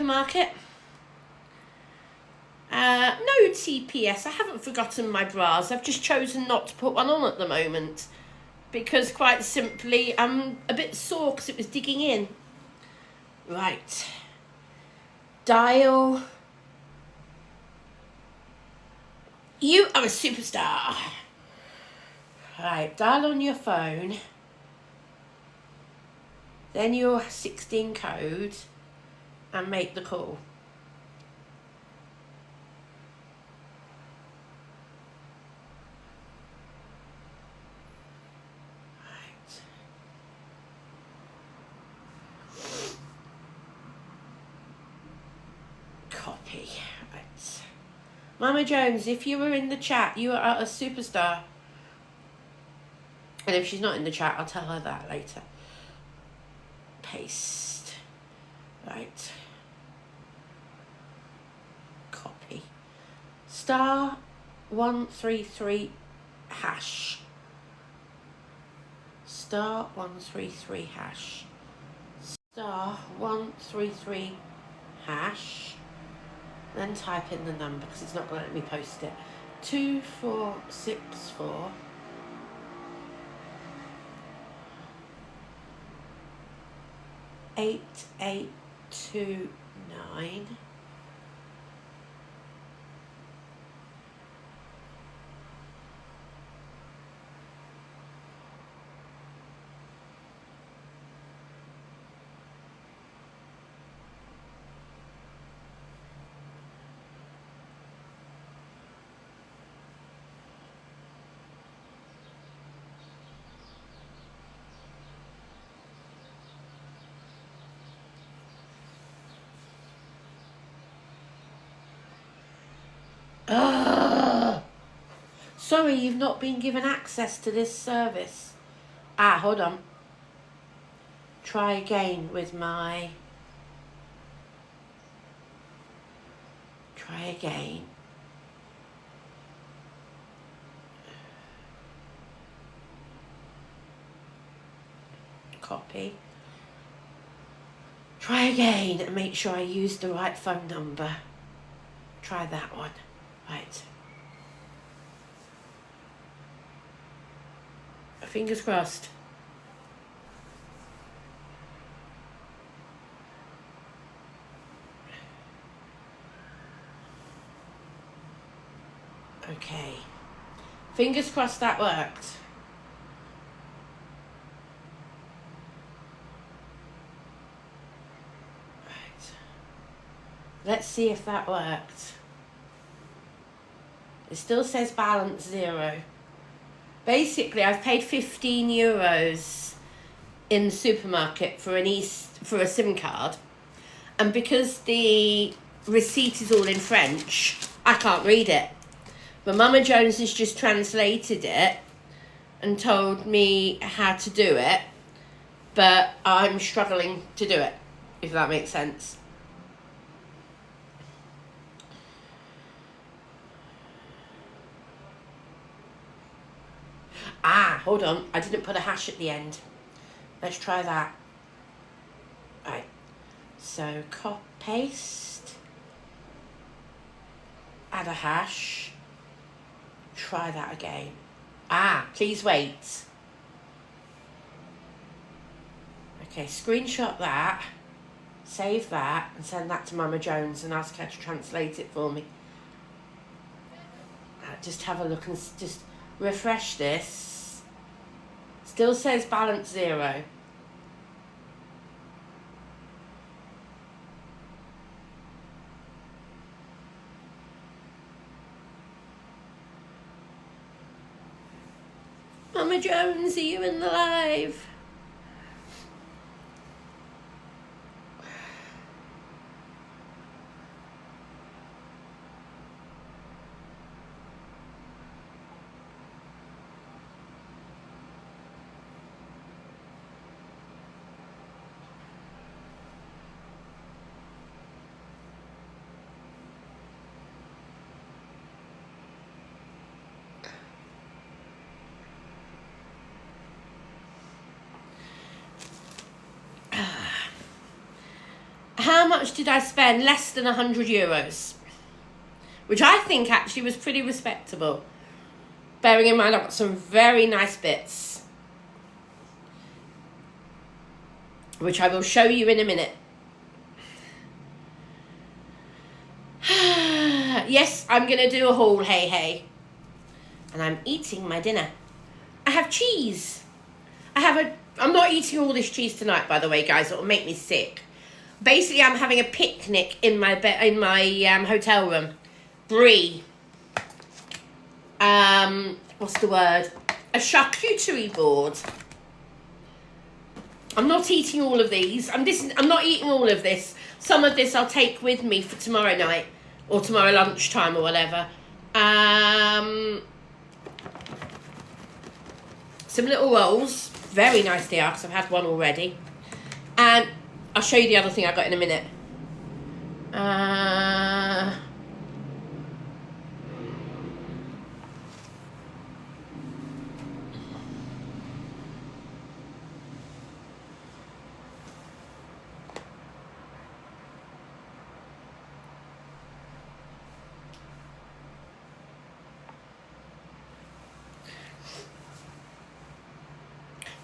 supermarket. No TPS. I haven't forgotten my bras. I've just chosen not to put one on at the moment because, quite simply, I'm a bit sore because it was digging in. Right. Dial. You are a superstar. Right, dial on your phone. Then your 16 code and make the call. Right. Copy. Right. Mama Jones, if you were in the chat, you are a superstar. And if she's not in the chat, I'll tell her that later. Paste. Right. Copy. Star 133 hash. Star 133 hash. Star 133 hash. Then type in the number because it's not going to let me post it. 2464 8829 Sorry, you've not been given access to this service. Hold on. Try again with my... Try again. Copy. Try again and make sure I use the right phone number. Try that one. Right. Fingers crossed. Okay. Fingers crossed that worked. Right. Let's see if that worked. It still says balance 0. Basically, I've paid €15 in the supermarket for a SIM card, and because the receipt is all in French, I can't read it. But Mama Jones has just translated it and told me how to do it, but I'm struggling to do it, if that makes sense. Hold on. I didn't put a hash at the end. Let's try that. Right. So, paste. Add a hash. Try that again. Please wait. Okay, screenshot that. Save that and send that to Mama Jones and ask her to translate it for me. Just have a look and just refresh this. Still says balance 0. Mama Jones, are you in the live? how much did I spend? Less than €100. Which I think actually was pretty respectable. Bearing in mind I've got some very nice bits. Which I will show you in a minute. Yes, I'm going to do a haul, hey. And I'm eating my dinner. I have cheese. I'm not eating all this cheese tonight, by the way, guys. It'll make me sick. Basically, I'm having a picnic in my hotel room. Brie. What's the word? A charcuterie board. I'm not eating all of these. I'm not eating all of this. Some of this I'll take with me for tomorrow night or tomorrow lunchtime or whatever. Some little rolls. Very nice they are because I've had one already. And I'll show you the other thing I got in a minute.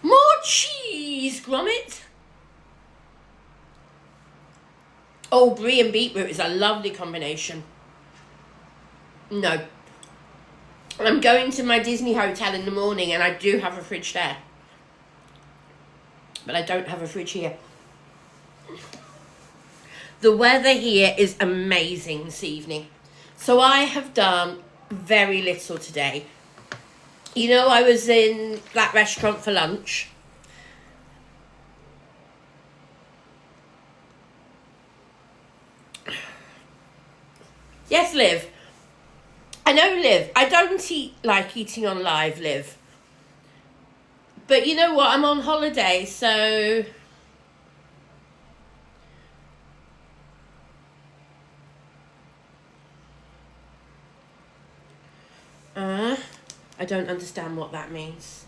More cheese, grommet. Oh, brie and beetroot is a lovely combination. No. I'm going to my Disney hotel in the morning and I do have a fridge there. But I don't have a fridge here. The weather here is amazing this evening. So I have done very little today. You know, I was in that restaurant for lunch. Yes, Liv. I know, Liv. I don't like eating on live, Liv. But you know what? I'm on holiday, so... I don't understand what that means.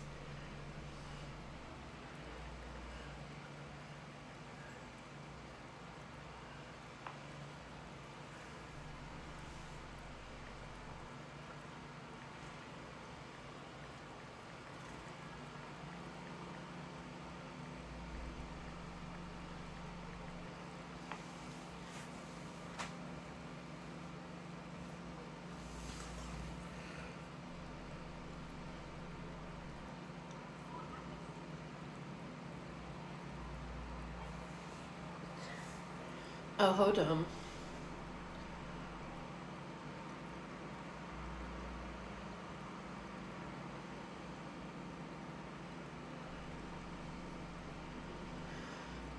Oh, hold on.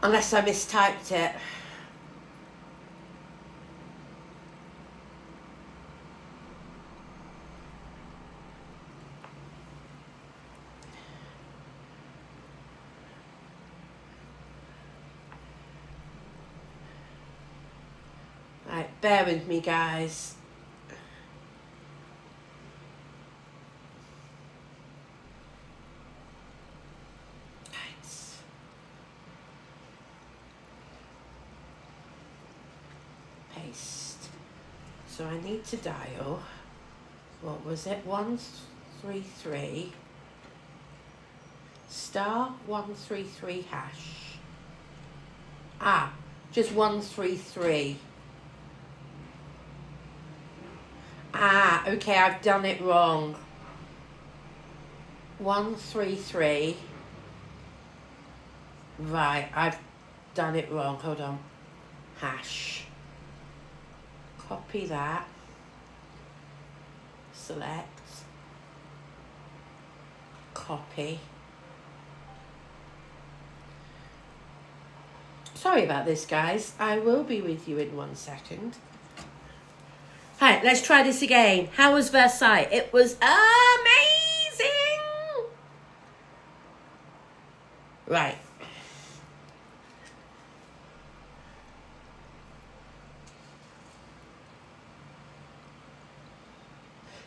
Unless I mistyped it. Right, bear with me, guys. Paste. So I need to dial, what was it, 133 star 133 hash. Just 133. Okay, I've done it wrong. 133. Right, I've done it wrong. Hold on. Hash. Copy that. Select. Copy. Sorry about this, guys. I will be with you in 1 second. Right, let's try this again. How was Versailles? It was amazing! Right.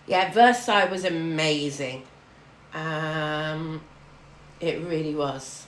Yeah, Versailles was amazing. It really was.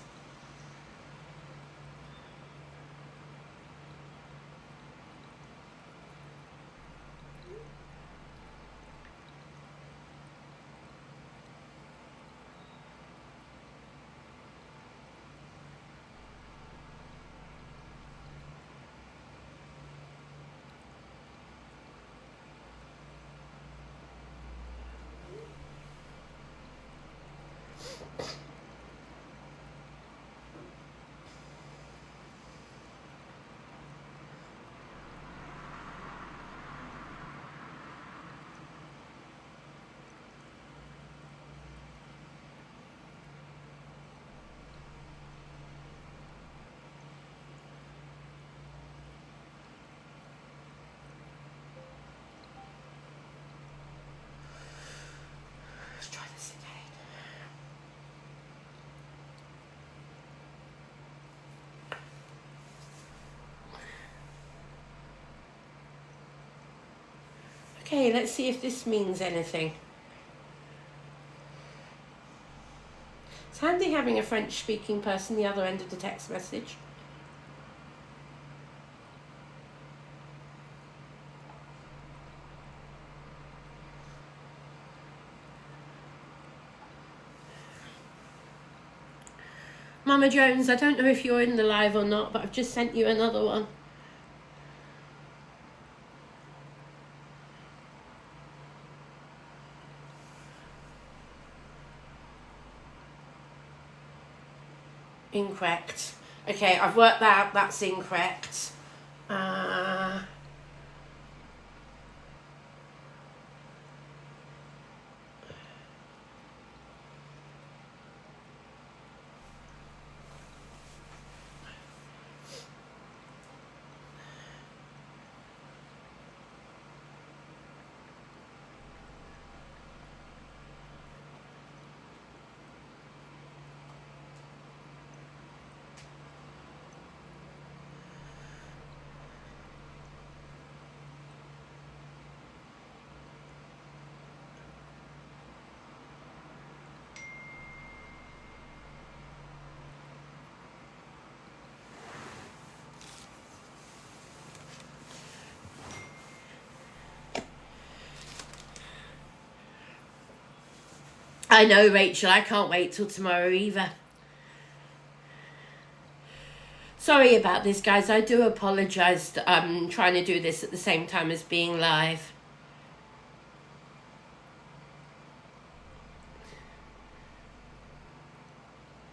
Okay, let's see if this means anything. It's handy having a French-speaking person the other end of the text message. Mama Jones, I don't know if you're in the live or not, but I've just sent you another one. Incorrect. Okay, I've worked that out. That's incorrect. I know, Rachel, I can't wait till tomorrow either. Sorry about this, guys. I do apologise that I'm trying to do this at the same time as being live.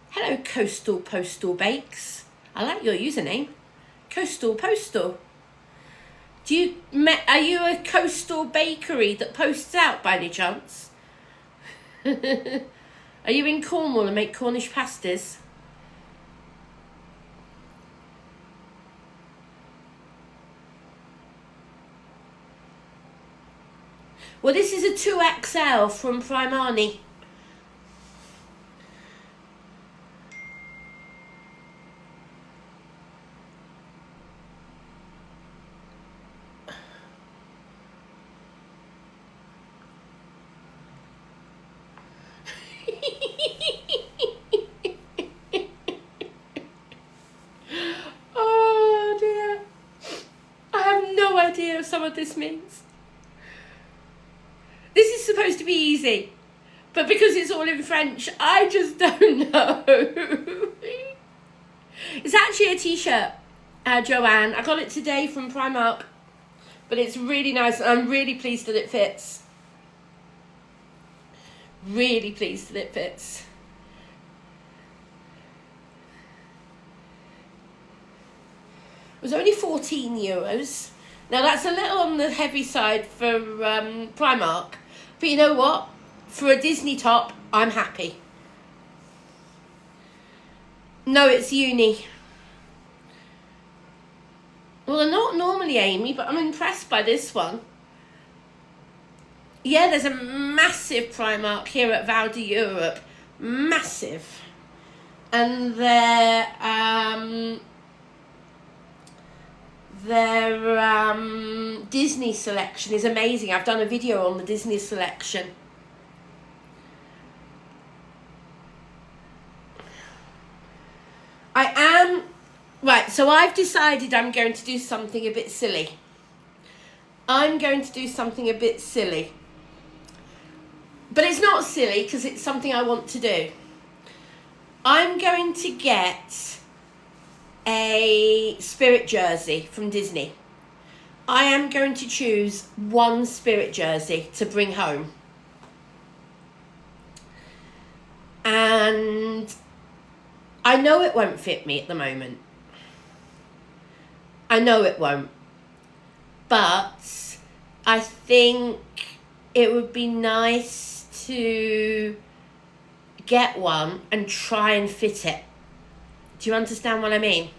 Hello, Coastal Postal Bakes. I like your username. Coastal Postal. Are you a coastal bakery that posts out by any chance? Are you in Cornwall and make Cornish pasties? Well, this is a 2XL from Primani. Oh dear. I have no idea what some of this means. This is supposed to be easy, but because it's all in French, I just don't know. It's actually a t-shirt, Joanne. I got it today from Primark, but it's really nice. I'm really pleased that it fits. Really pleased that it fits. It was only €14. Now that's a little on the heavy side for Primark, but you know what? For a Disney top, I'm happy. No, it's Uni. Well, they're not normally Amy, but I'm impressed by this one. Yeah, there's a massive Primark here at Val d'Europe. Massive. And their Disney selection is amazing. I've done a video on the Disney selection. Right, so I've decided I'm going to do something a bit silly. I'm going to do something a bit silly. But it's not silly because it's something I want to do. I'm going to get a Spirit jersey from Disney. I am going to choose one Spirit jersey to bring home. And I know it won't fit me at the moment. I know it won't. But I think it would be nice to get one and try and fit it. Do you understand what I mean?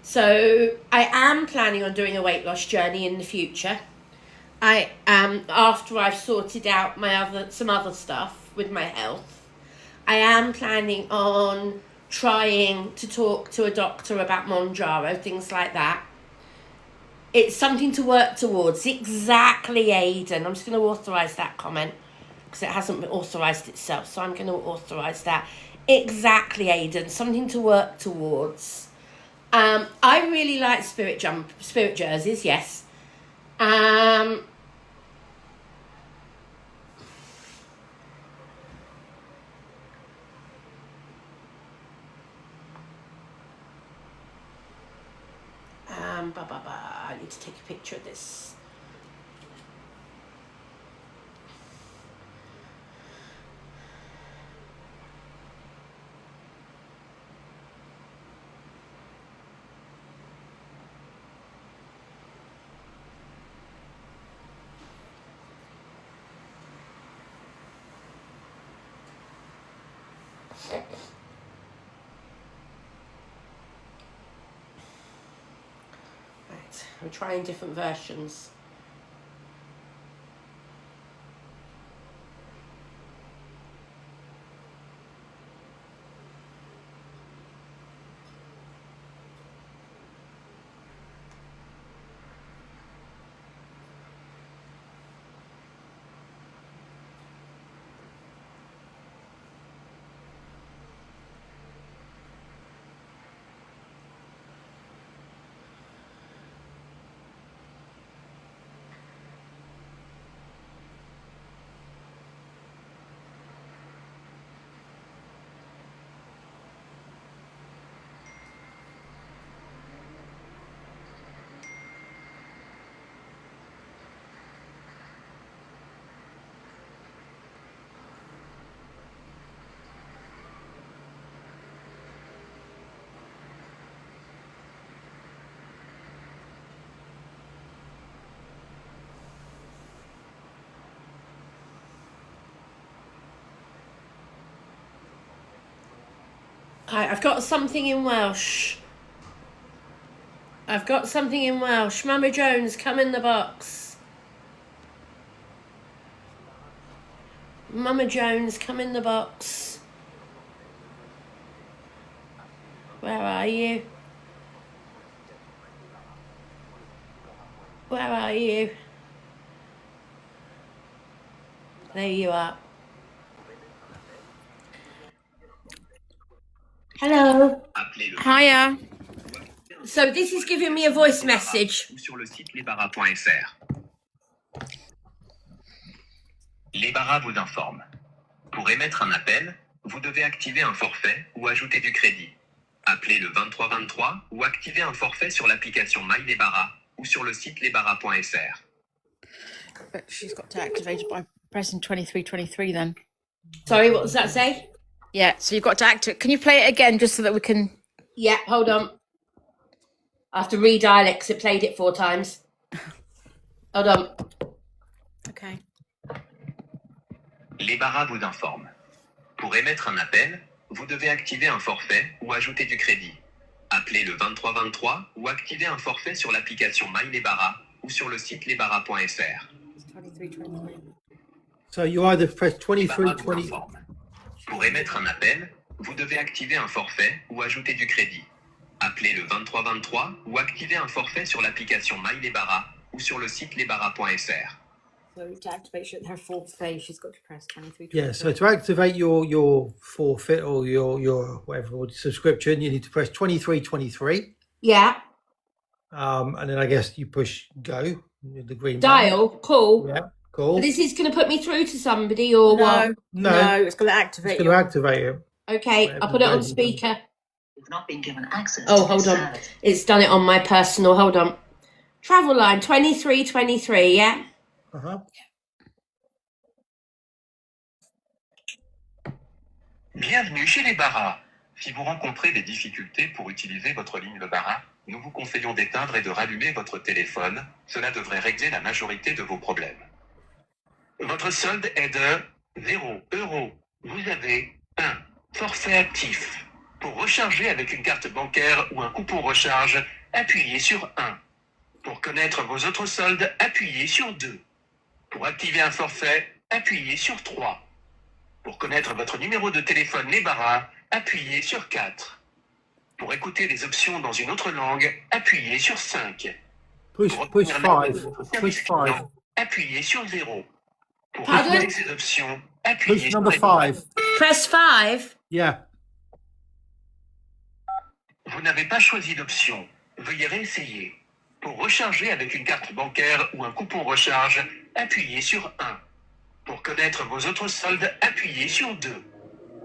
So I am planning on doing a weight loss journey in the future. I am, after I've sorted out some other stuff with my health. I am planning on trying to talk to a doctor about Monjaro, things like that. It's something to work towards. Exactly, Aidan. I'm just going to authorise that comment because it hasn't authorised itself. So I'm going to authorise that. Exactly, Aidan. Something to work towards. I really like spirit jerseys. Yes. I need to take a picture of this. Right, I'm trying different versions. I've got something in Welsh. Mama Jones, come in the box. Mama Jones, come in the box. Where are you? Where are you? There you are. Hello. Hiya. So this is giving me a voice message. Sur le site lesbarras.fr. Les Barras vous informe. Pour émettre un appel, vous devez activer un forfait ou ajouter du crédit. Appelez le 2323 ou activez un forfait sur l'application My Les Barras ou sur le site lesbarras.fr. But she's got to activate it by pressing 2323 then. Sorry, what does that say? Yeah, so you've got to activate. Can you play it again just so that we can... Yeah, hold on. I have to redial it because it played it 4 times. Hold on. Okay. Les Barras vous informe. Pour émettre un appel, vous devez activer un forfait ou ajouter du crédit. Appelez le 2323 ou activez un forfait sur l'application My Les Barras ou sur le site lesbarras.fr. So you either press Les Barras 23, vous 20. informe. Pour émettre un appel, vous devez activer un forfait ou ajouter du crédit. Appelez le 2323 ou activez un forfait sur l'application My Les Barras ou sur le site lesbarras.fr. So to activate her forfait, she's got to press 2323. Yeah, so to activate your forfeit or your whatever subscription, you need to press 2323. Yeah. And then I guess you push go, the green Dial. button. Cool. Yeah, cool. This is going to put me through to somebody or what? No, it's going to activate it's going to activate it. Okay, Whatever I'll put it on version. speaker. You've not been given access Oh, to hold this on. service. It's done it on my personal. Hold on. Travel line 2323, yeah? Uh-huh. Bienvenue chez les Barras. Si vous rencontrez des difficultés pour utiliser votre ligne de Barras, nous vous conseillons d'éteindre et de rallumer votre téléphone. Cela devrait régler la majorité de vos problèmes. Votre solde est de 0 €. Vous avez un forfait actif. Pour recharger avec une carte bancaire ou un coupon recharge, appuyez sur 1. Pour connaître vos autres soldes, appuyez sur 2. Pour activer un forfait, appuyez sur 3. Pour connaître votre numéro de téléphone Les Barras, appuyez sur 4. Pour écouter les options dans une autre langue, appuyez sur 5. Push Pour 5. obtenir l'aide de votre Push service 5. client, appuyez sur 0. Pour Pardon? retrouver ces options, appuyez Push sur number l'étoile. 5. Press 5. Yeah. Vous n'avez pas choisi d'option. Veuillez réessayer. Pour recharger avec une carte bancaire ou un coupon recharge, appuyez sur 1. Pour connaître vos autres soldes, appuyez sur 2.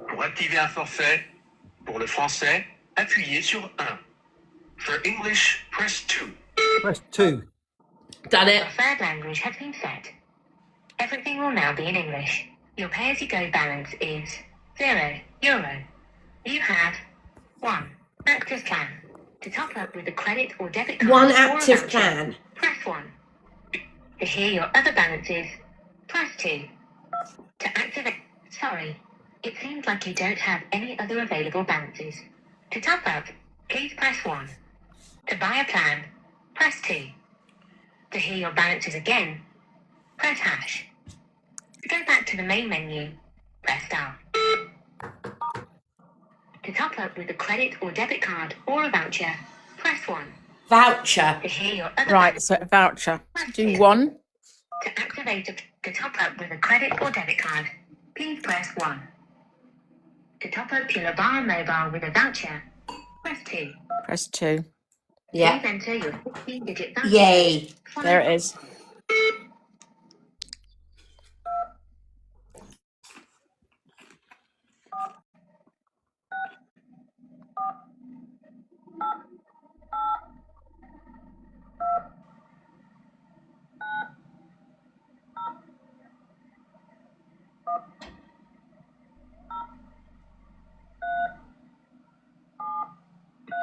Pour activer un forfait, pour le français, appuyez sur 1. For English, press 2. Press 2. Done it. Your third language has been set. Everything will now be in English. Your pay-as-you-go balance is €0. You have 1 active plan. To top up with a credit or debit card One or a active voucher, plan. press 1. To hear your other balances, press 2. To activate... Sorry, it seems like you don't have any other available balances. To top up, please press 1. To buy a plan, press 2. To hear your balances again, press hash. To go back to the main menu, press star. To top up with a credit or debit card or a voucher, press 1. Voucher. To hear your other Right, balances, so voucher. press Do 2. 1. To activate to top up with a credit or debit card, please press 1. To top up your Labara mobile with a voucher, press 2. Press 2. Yeah. Please enter your 16-digit voucher. Yay. followed There by- it is.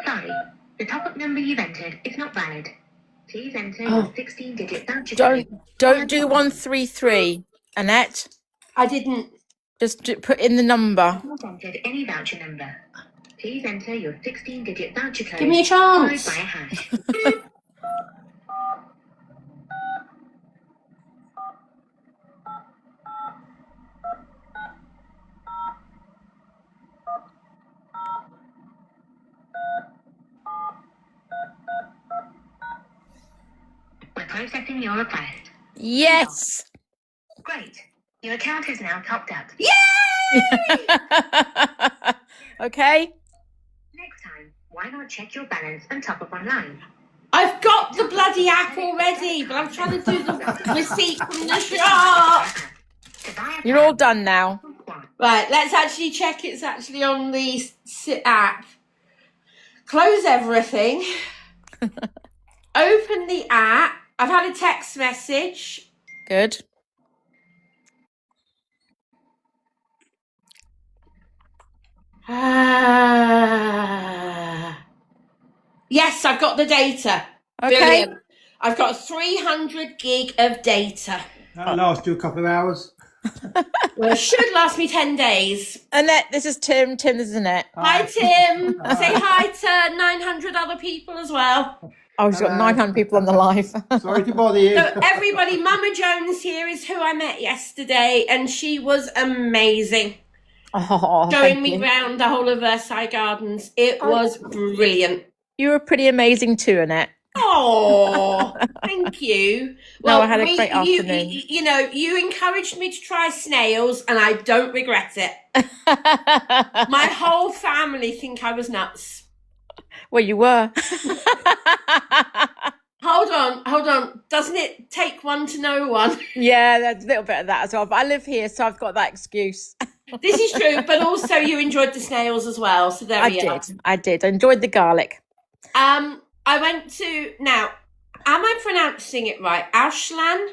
Sorry, the top-up number you've entered is not valid. Please enter Oh. your 16-digit voucher code. Don't do 133, Annette. I didn't. Just put in the number. Not entered any voucher number. Please enter your 16-digit voucher code. Give me a followed chance. by a hash. We're processing your request. Yes. Great. Your account is now topped up. Okay. Next time, why not check your balance and top up online? I've got the bloody app already, but I'm trying to do the receipt from the shop. To buy a You're all done now. plan, Right, let's actually check it's actually on the app. Close everything. Open the app. I've had a text message. Good. Yes, I've got the data. Okay. Brilliant. I've got 300 gig of data. That'll last you a couple of hours. Well, it should last me 10 days. Annette, this is Tim. Tim, this is Annette. Hi, Tim. Say hi to 900 other people as well. Oh, he's got 900 people on the live. Sorry to bother you. So, everybody, Mama Jones here is who I met yesterday, and she was amazing. Oh, Showing thank me you. round the whole of Versailles Gardens. It was brilliant. You were pretty amazing too, Annette. Oh, thank you. No, I had a great afternoon. You know, you encouraged me to try snails, and I don't regret it. My whole family think I was nuts. Well, you were. Hold on. Doesn't it take one to know one? Yeah, there's a little bit of that as well. But I live here, so I've got that excuse. This is true, but also you enjoyed the snails as well. So there I we are. did. I did. I enjoyed the garlic. I went to now. Am I pronouncing it right? Auchan,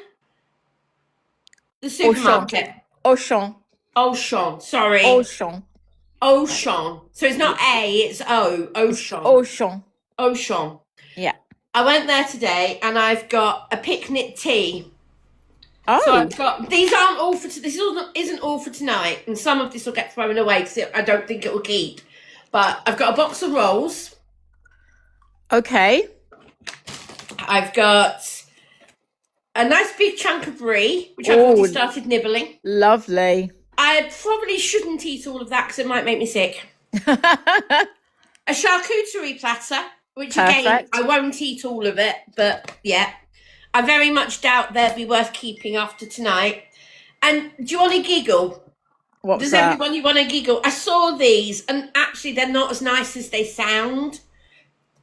the supermarket. Auchan. Auchan. Sorry. Auchan. Auchan. So it's not A, it's O. Auchan. Auchan. Auchan. Yeah. I went there today, and I've got a picnic tea. Oh. So I've got these aren't all for this isn't all for tonight, and some of this will get thrown away because I don't think it will keep. But I've got a box of rolls. Okay. I've got a nice big chunk of brie, which I've already started nibbling. Lovely. I probably shouldn't eat all of that because it might make me sick. A charcuterie platter, which again, Perfect. I won't eat all of it, but yeah. I very much doubt they'll be worth keeping after tonight. And do you want to giggle? What's Does that? everybody want to giggle? I saw these, and actually, they're not as nice as they sound.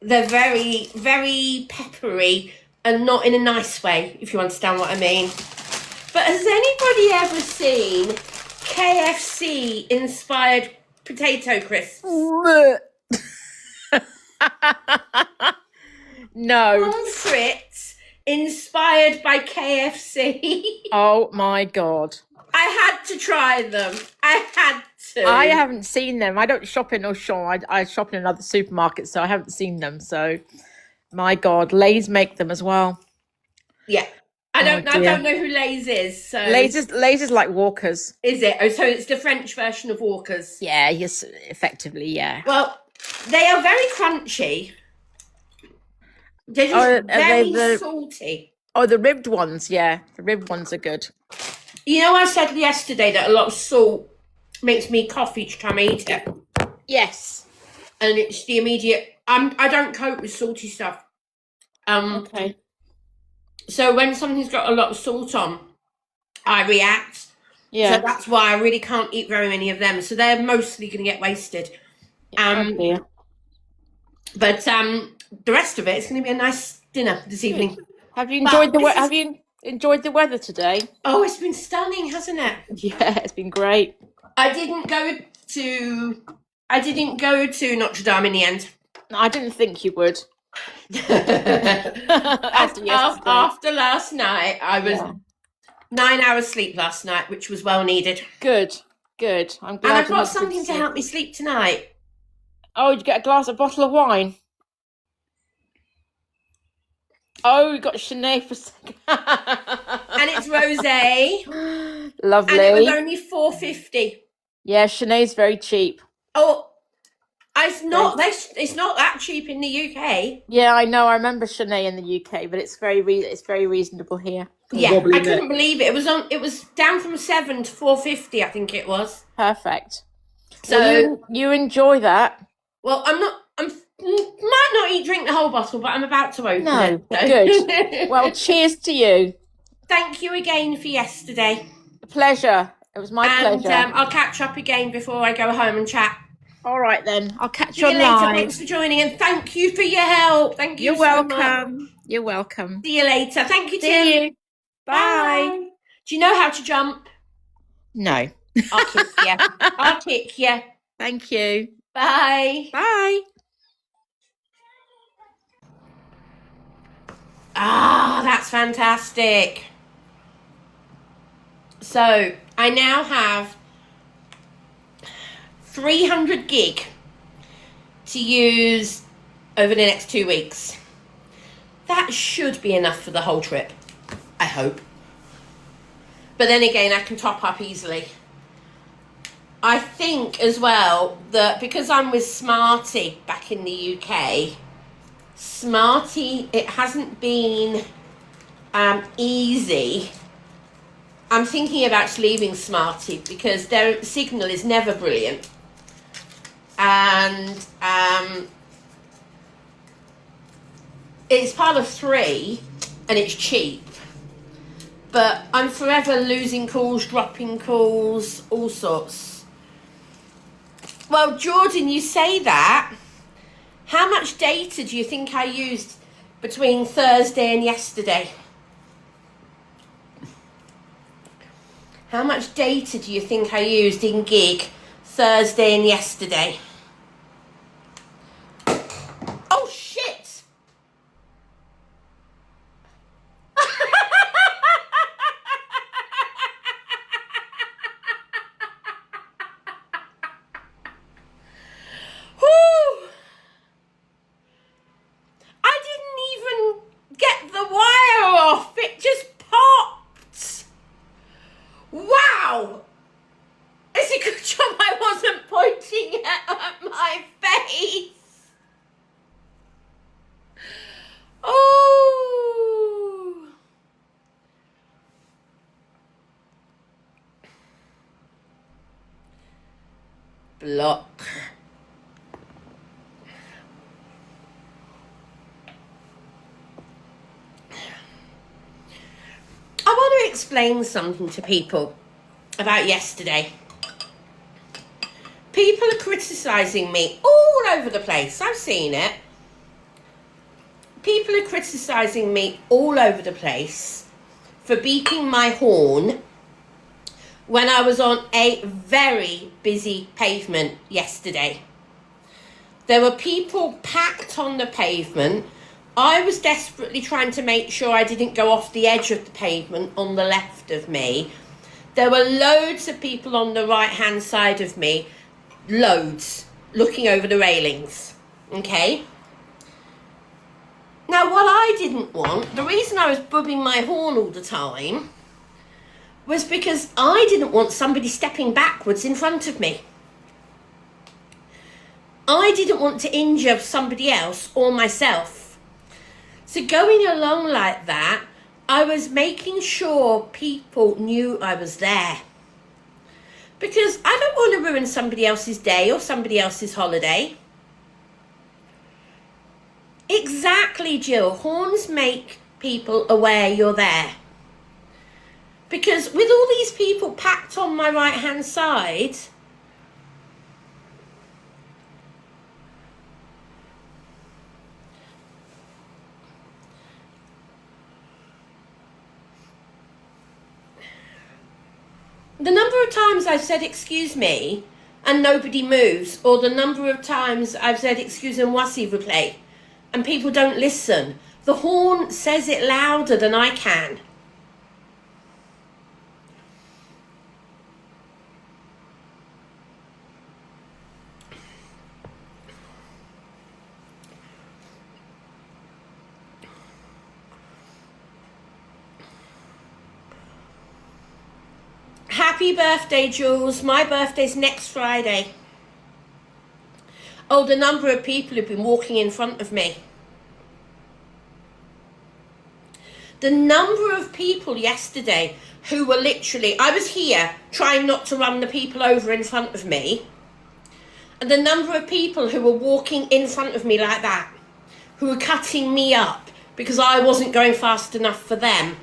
They're very, very peppery, and not in a nice way, if you understand what I mean. But has anybody ever seen KFC inspired potato crisps? No. Pommes frites inspired by KFC. Oh my God. I had to try them. I had to. I haven't seen them. I don't shop in Auchan. I shop in another supermarket, so I haven't seen them. So, my God, Lay's make them as well. Yeah. I don't dear. know who Lay's is. So Lay's is like Walkers. is it? Oh, so it's the French version of Walker's. Yeah, yes, effectively, yeah. Well, they are very crunchy. They're just Are they very salty. Oh, the ribbed ones, yeah. The ribbed ones are good. You know, I said yesterday that a lot of salt makes me cough each time I eat it. Yes. And it's the immediate. I don't cope with salty stuff. Okay. So when something's got a lot of salt on, I react. Yeah. So that's why I really can't eat very many of them. So they're mostly going to get wasted. Oh dear. But the rest of it is going to be a nice dinner this evening. Have you enjoyed Have you enjoyed the weather today? Oh, it's been stunning, hasn't it? Yeah, it's been great. I didn't go to Notre Dame in the end. I didn't think you would. After last night, I was 9 hours sleep last night, which was well needed. Good. I'm glad. And I've got something to help me sleep tonight. Oh, did you get a bottle of wine? Oh, you got Chardonnay for a second. And it's rosé. Lovely. And it was only $4.50. Yeah, Chardonnay's very cheap. Oh, it's not that cheap in the UK. Yeah, I know. I remember Chardonnay in the UK, but it's very reasonable here. Yeah, I couldn't believe it. It was down from $7 to $4.50, I think it was. Perfect. So well, you enjoy that. Well, I might not drink the whole bottle, but I'm about to open it. So. Good. Well, cheers to you. Thank you again for yesterday. A pleasure. It was my pleasure. And I'll catch up again before I go home and chat. All right then. I'll catch you online. later. Thanks for joining, and thank you for your help. Thank you. You're welcome. You're welcome. See you later. Thank you, Tim. See you. Bye. Do you know how to jump? No. I'll kick you. I'll kick you. Thank you. Bye. Bye. Ah, that's fantastic. So I now have 300 gig to use over the next 2 weeks. That should be enough for the whole trip, I hope. But then again, I can top up easily. I think as well that because I'm with Smarty back in the UK, Smarty, it hasn't been easy. I'm thinking about leaving Smarty because their signal is never brilliant. And it's part of 3 and it's cheap. But I'm forever losing calls, dropping calls, all sorts. Well, Jordan, you say that. How much data do you think I used between Thursday and yesterday? How much data do you think I used in gig Thursday and yesterday? Oh, shit! Whew. I didn't even get the wire off. It just popped. Wow. It's a good job I wasn't pointing it at my face. Oh. Block. explain something to people about yesterday. People are criticising me all over the place. I've seen it. People are criticising me all over the place for beeping my horn when I was on a very busy pavement yesterday. There were people packed on the pavement. I was desperately trying to make sure I didn't go off the edge of the pavement on the left of me. There were loads of people on the right-hand side of me, loads, looking over the railings, okay? Now, what I didn't want, the reason I was bubbing my horn all the time, was because I didn't want somebody stepping backwards in front of me. I didn't want to injure somebody else or myself. So going along like that, I was making sure people knew I was there. Because I don't want to ruin somebody else's day or somebody else's holiday. Exactly, Jill. Horns make people aware you're there. Because with all these people packed on my right-hand side, the number of times I've said excuse me and nobody moves, or the number of times I've said excusez-moi s'il vous plaît and people don't listen, the horn says it louder than I can. Happy birthday, Jules. My birthday's next Friday. Oh, the number of people who've been walking in front of me. The number of people yesterday who were literally, I was here trying not to run the people over in front of me. And the number of people who were walking in front of me like that, who were cutting me up because I wasn't going fast enough for them.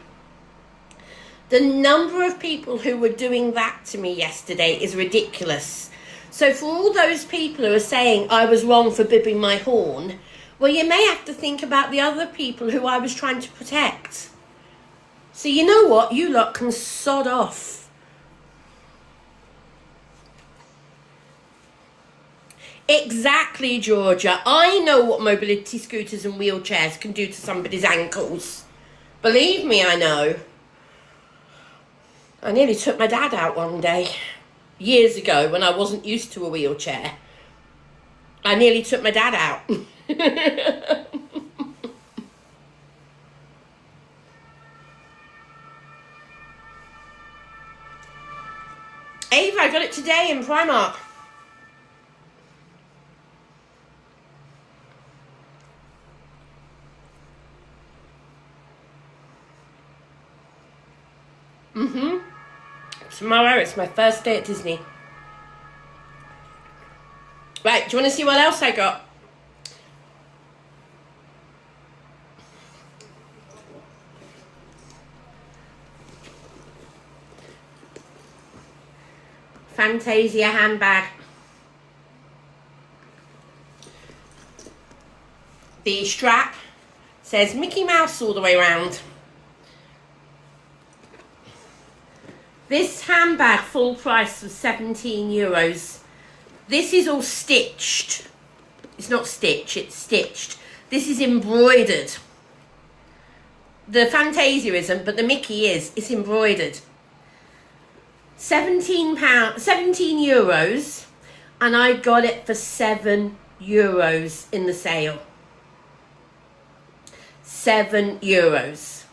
The number of people who were doing that to me yesterday is ridiculous. So for all those people who are saying I was wrong for bibbing my horn, well, you may have to think about the other people who I was trying to protect. So you know what? You lot can sod off. Exactly, Georgia. I know what mobility scooters and wheelchairs can do to somebody's ankles. Believe me, I know. I nearly took my dad out one day, years ago, when I wasn't used to a wheelchair. I nearly took my dad out. Ava, I got it today in Primark. Tomorrow, it's my first day at Disney. Right, do you want to see what else I got? Fantasia handbag. The strap says Mickey Mouse all the way around. This handbag, full price, was €17. This is all stitched. It's not stitch, it's stitched. This is embroidered. The Fantasia isn't, but the Mickey is. It's embroidered. €17, €17, and I got it for €7 in the sale. €7.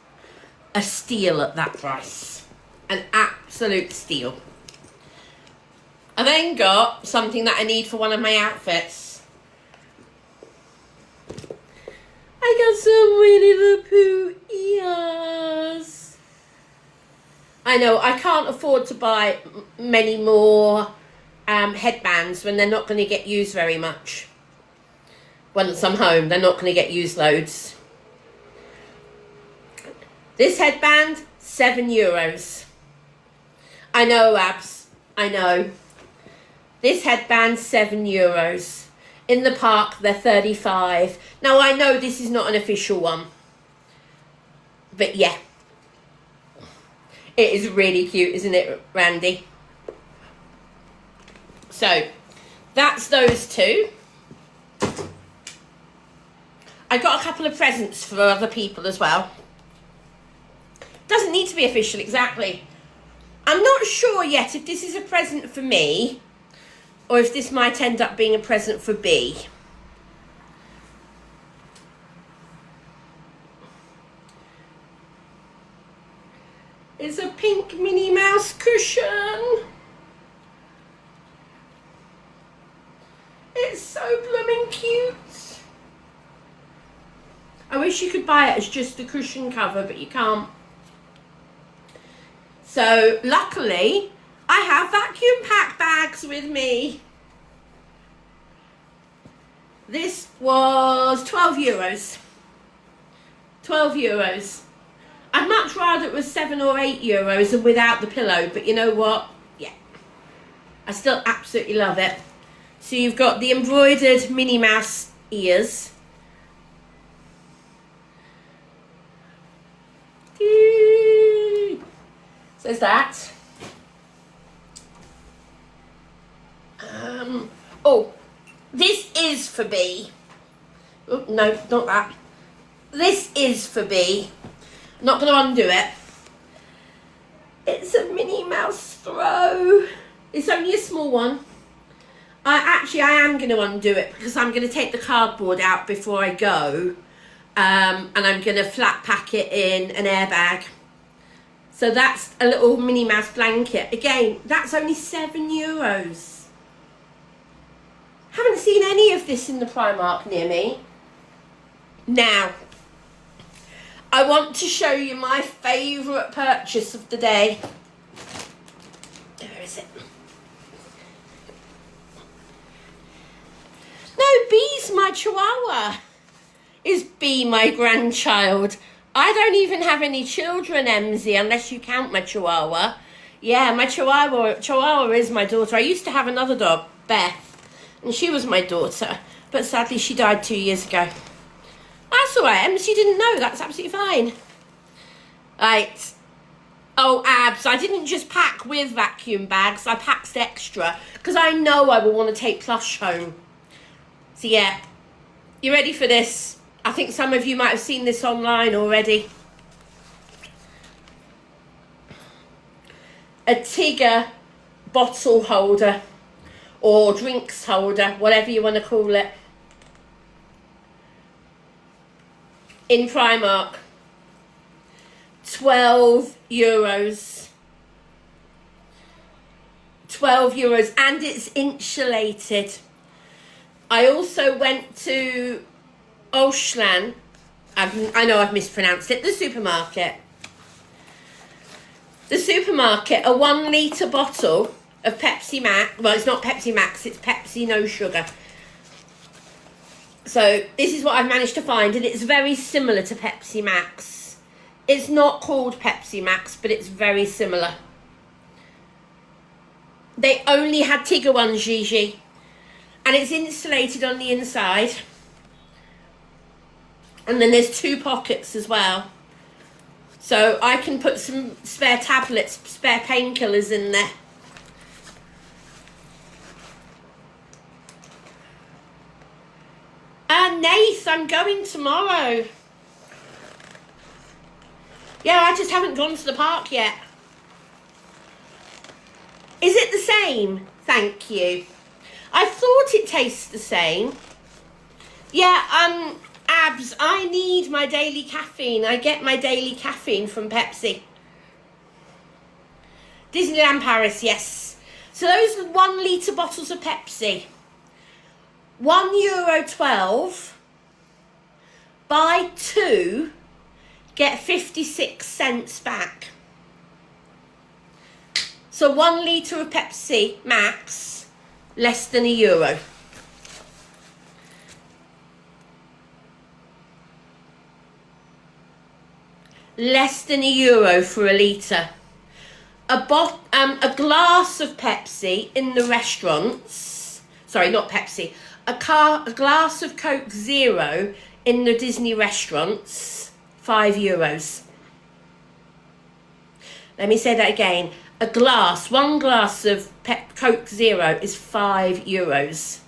A steal at that price. An absolute steal. I then got something that I need for one of my outfits. I got some Winnie the Pooh ears. I know, I can't afford to buy many more headbands when they're not going to get used very much. Once I'm home, they're not going to get used loads. This headband, €7. I know, Abs. I know. This headband, €7. In the park, they're 35. Now, I know this is not an official one. But yeah. It is really cute, isn't it, Randy? So, that's those two. I got a couple of presents for other people as well. Doesn't need to be official, exactly. I'm not sure yet if this is a present for me or if this might end up being a present for B. It's a pink Minnie Mouse cushion. It's so blooming cute. I wish you could buy it as just the cushion cover, but you can't. So, luckily, I have vacuum pack bags with me. This was €12. €12. I'd much rather it was €7 or €8 and without the pillow, but you know what? Yeah. I still absolutely love it. So you've got the embroidered Minnie Mouse ears. So there's that. Oh, this is for B. Oh, no, not that. This is for B. I'm not going to undo it. It's a Minnie Mouse throw. It's only a small one. I am going to undo it because I'm going to take the cardboard out before I go. And I'm going to flat pack it in an airbag. So that's a little Minnie Mouse blanket. Again, that's only €7. Haven't seen any of this in the Primark near me. Now, I want to show you my favourite purchase of the day. Where is it? No, B's my Chihuahua. Is B my grandchild? I don't even have any children, Emsy, unless you count my Chihuahua. Yeah, my Chihuahua is my daughter. I used to have another dog, Beth, and she was my daughter, but sadly she died 2 years ago. That's all right, Emsy didn't know. That's absolutely fine. Right. Oh, Abs, I didn't just pack with vacuum bags. I packed extra because I know I will want to take Plush home. So yeah, you ready for this? I think some of you might have seen this online already. A Tigger bottle holder or drinks holder, whatever you want to call it. In Primark. €12. €12 and it's insulated. I also went to Oshlan. I know I've mispronounced it. The supermarket. The supermarket, a 1 litre bottle of Pepsi Max. Well, it's not Pepsi Max, it's Pepsi no sugar. So this is what I've managed to find, and it's very similar to Pepsi Max. It's not called Pepsi Max, but it's very similar. They only had Tigger ones, Gigi. And it's insulated on the inside. And then there's 2 pockets as well. So I can put some spare tablets, spare painkillers in there. Nath, I'm going tomorrow. Yeah, I just haven't gone to the park yet. Is it the same? Thank you. I thought it tastes the same. Yeah, Abs, I need my daily caffeine. I get my daily caffeine from Pepsi. Disneyland Paris, yes. So those are 1 litre bottles of Pepsi. €1.12. Buy 2, get 56 cents back. So 1 litre of Pepsi Max, less than €1. less than €1 for a litre. A glass of Pepsi in the restaurants, sorry, not Pepsi, a glass of Coke Zero in the Disney restaurants, €5. Let me say that again. One glass of Coke Zero is €5.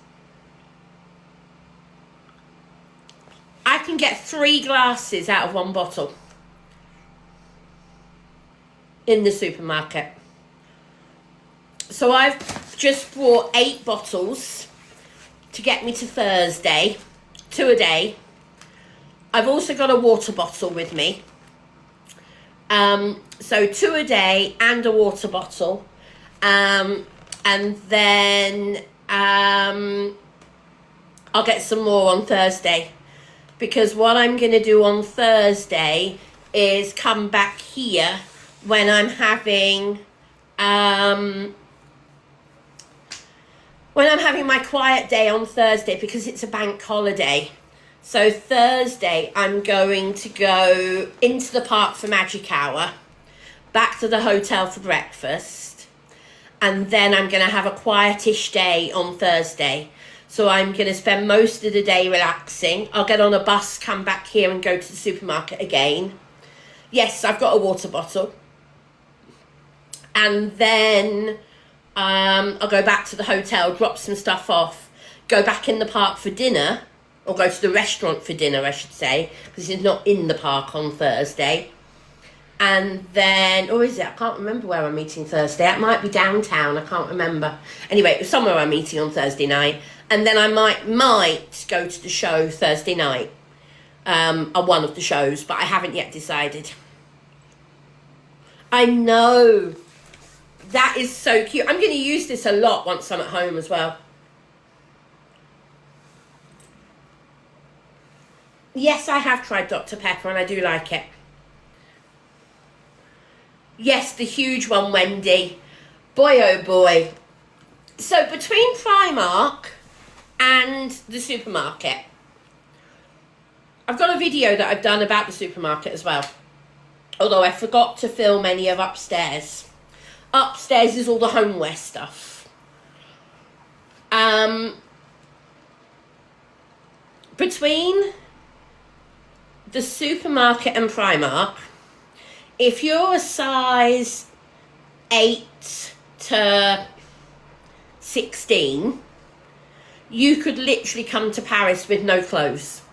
I can get 3 glasses out of one bottle in the supermarket. So I've just bought 8 bottles to get me to Thursday, 2 a day. I've also got a water bottle with me. So 2 a day and a water bottle. And then I'll get some more on Thursday. Because what I'm going to do on Thursday is come back here when I'm having my quiet day on Thursday, because it's a bank holiday. So Thursday I'm going to go into the park for magic hour, back to the hotel for breakfast, and then I'm going to have a quietish day on Thursday. So I'm going to spend most of the day relaxing. I'll get on a bus, come back here and go to the supermarket again. Yes, I've got a water bottle. And then I'll go back to the hotel, drop some stuff off, go back in the park for dinner, or go to the restaurant for dinner, I should say, because it's not in the park on Thursday. And then, or is it? I can't remember where I'm meeting Thursday. It might be downtown, I can't remember. Anyway, somewhere I'm meeting on Thursday night. And then I might go to the show Thursday night, on one of the shows, but I haven't yet decided. I know. That is so cute. I'm going to use this a lot once I'm at home as well. Yes, I have tried Dr. Pepper and I do like it. Yes, the huge one, Wendy. Boy, oh boy. So between Primark and the supermarket, I've got a video that I've done about the supermarket as well. Although I forgot to film any of upstairs. Upstairs is all the homeware stuff. Between the supermarket and Primark, if you're a size 8 to 16, you could literally come to Paris with no clothes.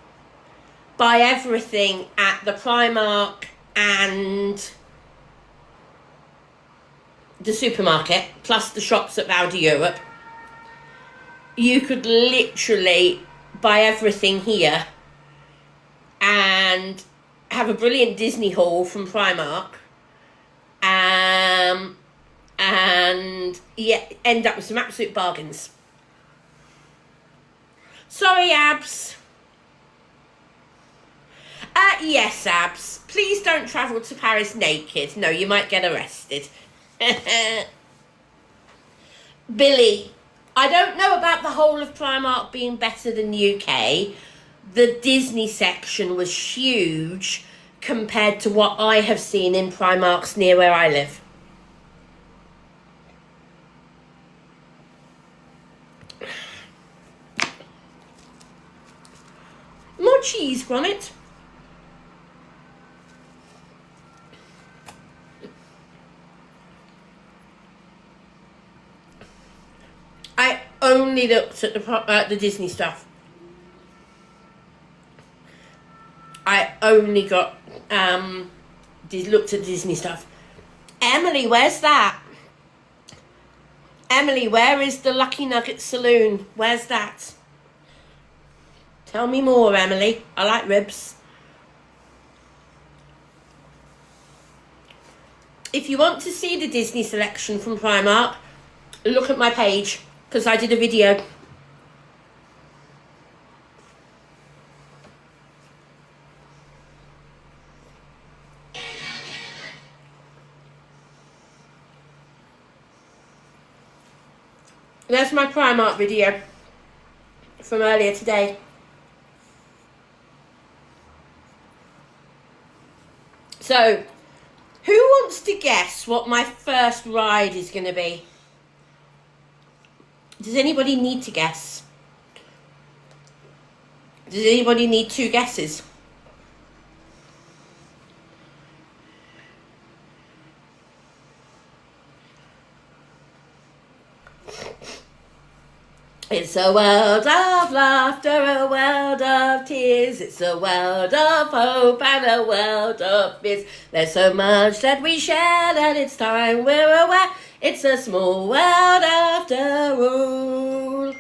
Buy everything at the Primark and the supermarket, plus the shops at Val d'Europe. You could literally buy everything here and have a brilliant Disney haul from Primark, and yeah, end up with some absolute bargains. Sorry, Abs. Yes, Abs. Please don't travel to Paris naked. No, you might get arrested. Billy, I don't know about the whole of Primark being better than the UK. The Disney section was huge compared to what I have seen in Primarks near where I live. More cheese, Gromit. I only looked at the Disney stuff. I only got looked at Disney stuff. Emily, where's that? Emily, where is the Lucky Nugget Saloon? Where's that? Tell me more, Emily. I like ribs. If you want to see the Disney selection from Primark, look at my page, because I did a video. There's my Primark video from earlier today. So, who wants to guess what my first ride is going to be? Does anybody need to guess? Does anybody need 2 guesses? It's a world of laughter, a world of tears. It's a world of hope and a world of fears. There's so much that we share that it's time we're aware. It's a small world after all.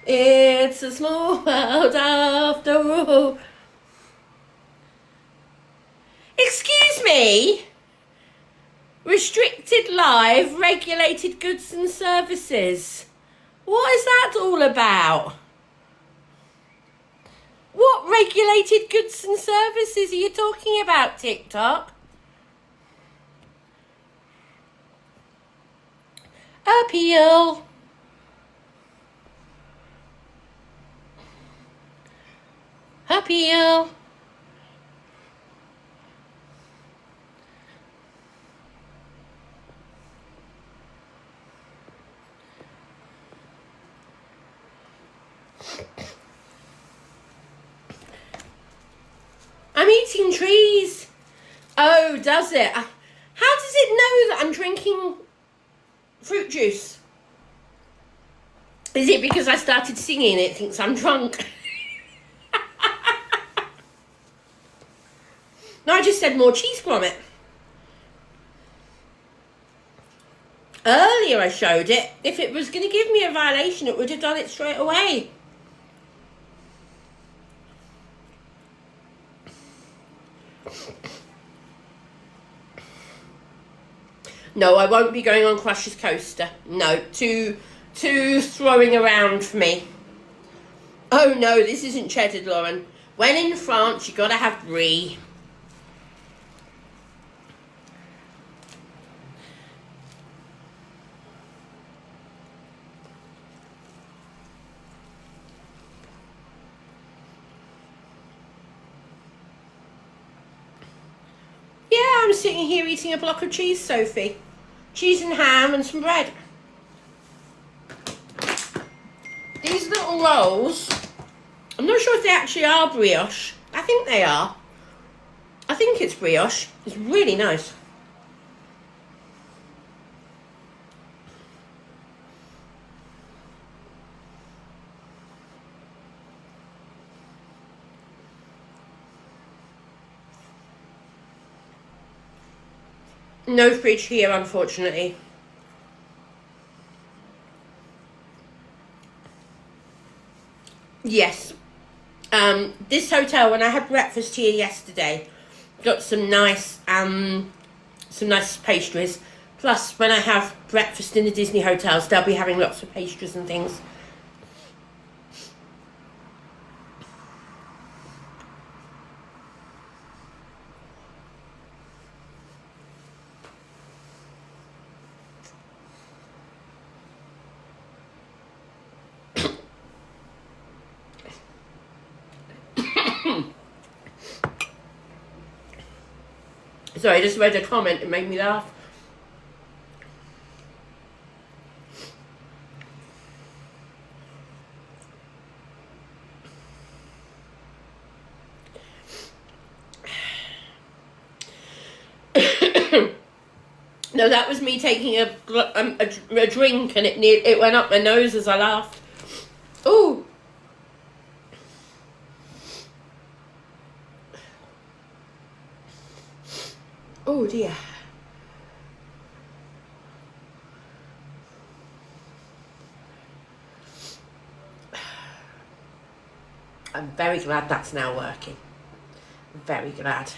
It's a small world after all. Excuse me? Restricted live, regulated goods and services. What is that all about? What regulated goods and services are you talking about, TikTok? Appeal. Appeal. I'm eating trees. Oh, does it? How does it know that I'm drinking fruit juice? Is it because I started singing it thinks I'm drunk? No, I just said more cheese grommet. Earlier I showed it. If it was going to give me a violation, it would have done it straight away. No, I won't be going on Crush's coaster. No, too throwing around for me. Oh no, this isn't cheddar, Lauren. When in France, you gotta have brie. Yeah, I'm sitting here eating a block of cheese, Sophie. Cheese and ham and some bread. These little rolls, I'm not sure if they actually are brioche. I think they are. I think it's brioche. It's really nice. No fridge here, unfortunately. Yes. This hotel, when I had breakfast here yesterday, got some nice pastries. Plus, when I have breakfast in the Disney hotels, they'll be having lots of pastries and things. Sorry, I just read a comment, it made me laugh. No, that was me taking a drink and it went up my nose as I laughed. Ooh. Oh dear. I'm very glad that's now working. Very glad.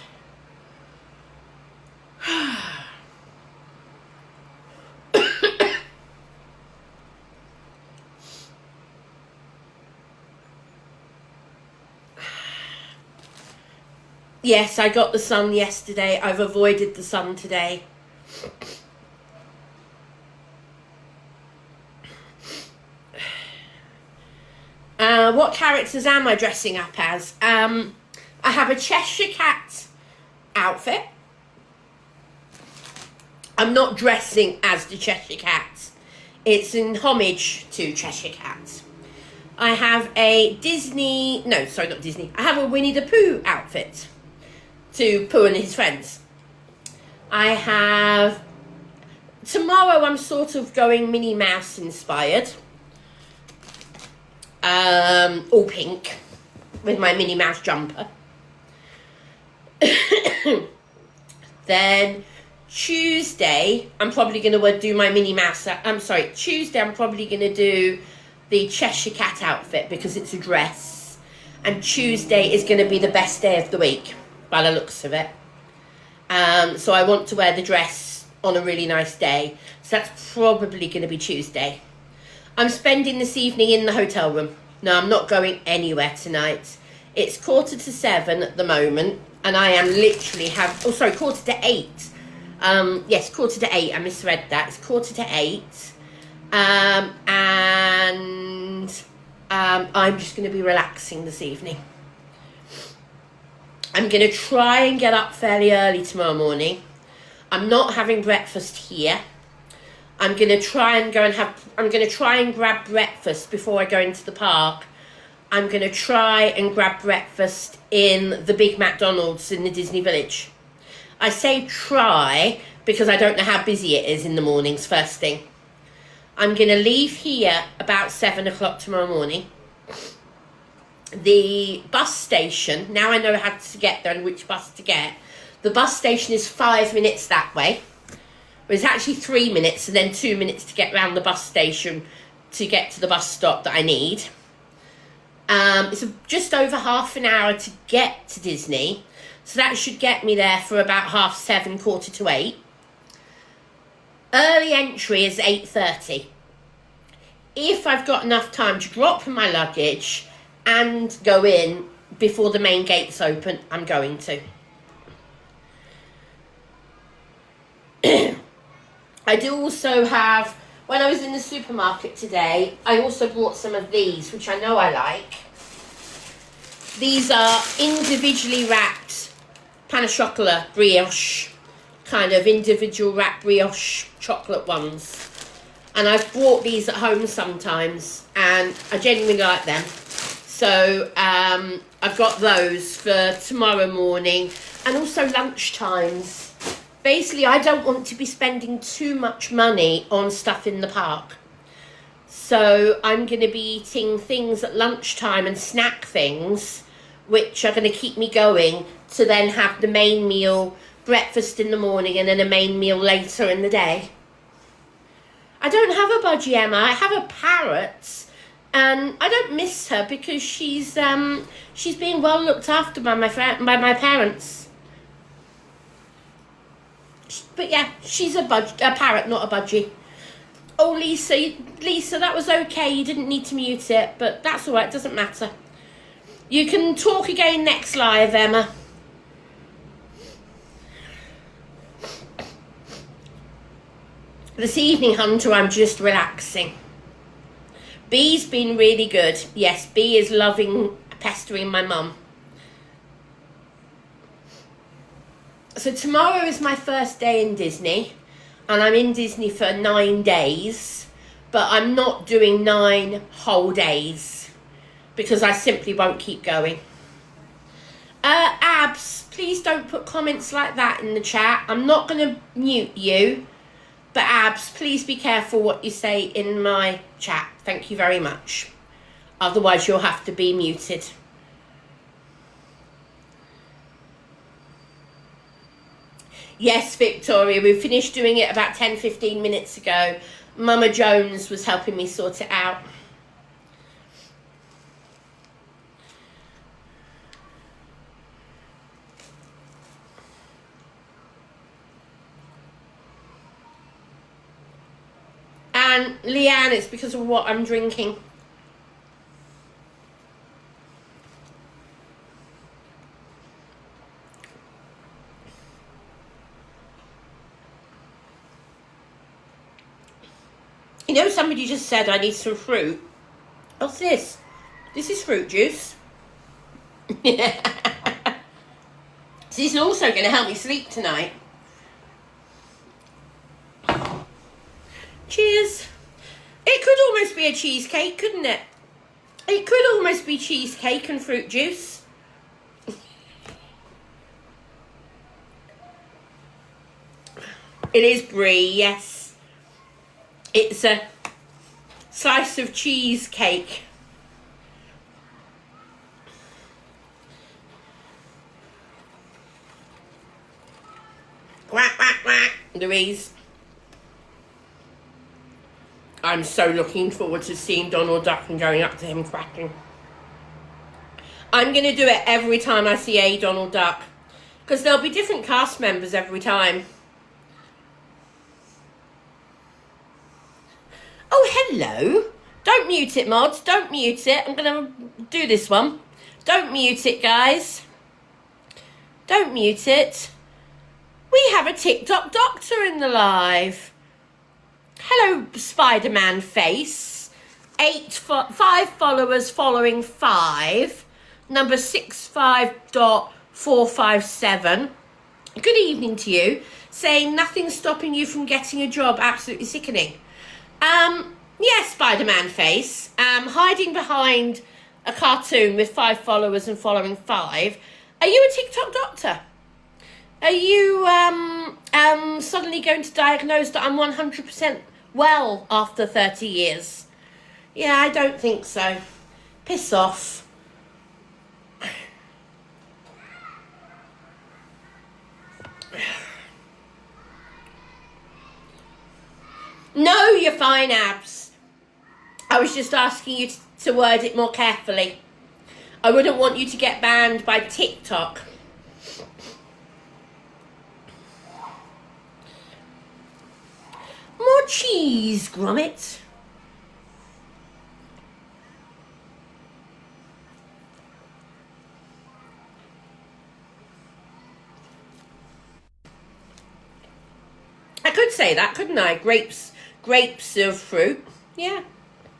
Yes, I got the sun yesterday. I've avoided the sun today. What characters am I dressing up as? I have a Cheshire Cat outfit. I'm not dressing as the Cheshire Cat. It's in homage to Cheshire Cat. I have a I have a Winnie the Pooh outfit to Pooh and his friends. Tomorrow I'm sort of going Minnie Mouse inspired. All pink with my Minnie Mouse jumper. Then Tuesday I'm probably going to do my Minnie Mouse. Tuesday I'm probably going to do the Cheshire Cat outfit because it's a dress. And Tuesday is going to be the best day of the week by the looks of it. So I want to wear the dress on a really nice day. So that's probably going to be Tuesday. I'm spending this evening in the hotel room. No, I'm not going anywhere tonight. It's 6:45 at the moment. And I am literally 8:15. Yes, 8:15. I misread that. It's 8:15. I'm just going to be relaxing this evening. I'm going to try and get up fairly early tomorrow morning. I'm not having breakfast here. I'm going to try and grab breakfast before I go into the park. I'm going to try and grab breakfast in the big McDonald's in the Disney Village. I say try because I don't know how busy it is in the mornings first thing. I'm going to leave here about 7 o'clock tomorrow morning. The bus station, now I know how to get there and which bus to get. The bus station is 5 minutes that way. It's actually 3 minutes and then 2 minutes to get around the bus station to get to the bus stop that I need. It's just over half an hour to get to Disney. So that should get me there for about 7:30, 7:45. Early entry is 8:30. If I've got enough time to drop my luggage and go in before the main gates open, I'm going to. I do also have, when I was in the supermarket today, I also bought some of these, which I know I like. These are individually wrapped pain au chocolat brioche, kind of individual wrapped brioche chocolate ones. And I've bought these at home sometimes, and I genuinely like them. So I've got those for tomorrow morning and also lunch times. Basically, I don't want to be spending too much money on stuff in the park. So I'm going to be eating things at lunchtime and snack things, which are going to keep me going to then have the main meal, breakfast in the morning, and then a main meal later in the day. I don't have a budgie, Emma. I have a parrot, and I don't miss her because she's being well looked after by my parents. But yeah, she's a parrot, not a budgie. Oh, Lisa, that was okay. You didn't need to mute it, but that's all right. It doesn't matter. You can talk again next live, Emma. This evening, Hunter, I'm just relaxing. Bee's been really good. Yes, Bee is loving pestering my mum. So tomorrow is my first day in Disney, and I'm in Disney for 9 days, but I'm not doing 9 whole days because I simply won't keep going. Abs, please don't put comments like that in the chat. I'm not going to mute you, but Abs, please be careful what you say in my chat. Thank you very much. Otherwise, you'll have to be muted. Yes, Victoria, we finished doing it about 10-15 minutes ago. Mama Jones was helping me sort it out. And Leanne, it's because of what I'm drinking. You know, somebody just said I need some fruit. What's this? This is fruit juice. This is also going to help me sleep tonight. be a cheesecake, couldn't it? It could almost be cheesecake and fruit juice. It is brie, yes. It's a slice of cheesecake. Quack, quack, quack, Louise. I'm so looking forward to seeing Donald Duck and going up to him cracking. I'm going to do it every time I see a Donald Duck, because there'll be different cast members every time. Oh, hello. Don't mute it, mods. Don't mute it. I'm going to do this one. Don't mute it, guys. Don't mute it. We have a TikTok doctor in the live. Hello, Spider-Man face. 5 followers following 5. Number 65.457. Good evening to you. Saying nothing's stopping you from getting a job. Absolutely sickening. Yeah, Spider-Man face. Hiding behind a cartoon with 5 followers and following 5. Are you a TikTok doctor? Are you suddenly going to diagnose that I'm 100% well after 30 years? Yeah, I don't think so. Piss off. No, you're fine, Abs. I was just asking you to word it more carefully. I wouldn't want you to get banned by TikTok. More cheese, Gromit. I could say that, couldn't I? Grapes of fruit. Yeah,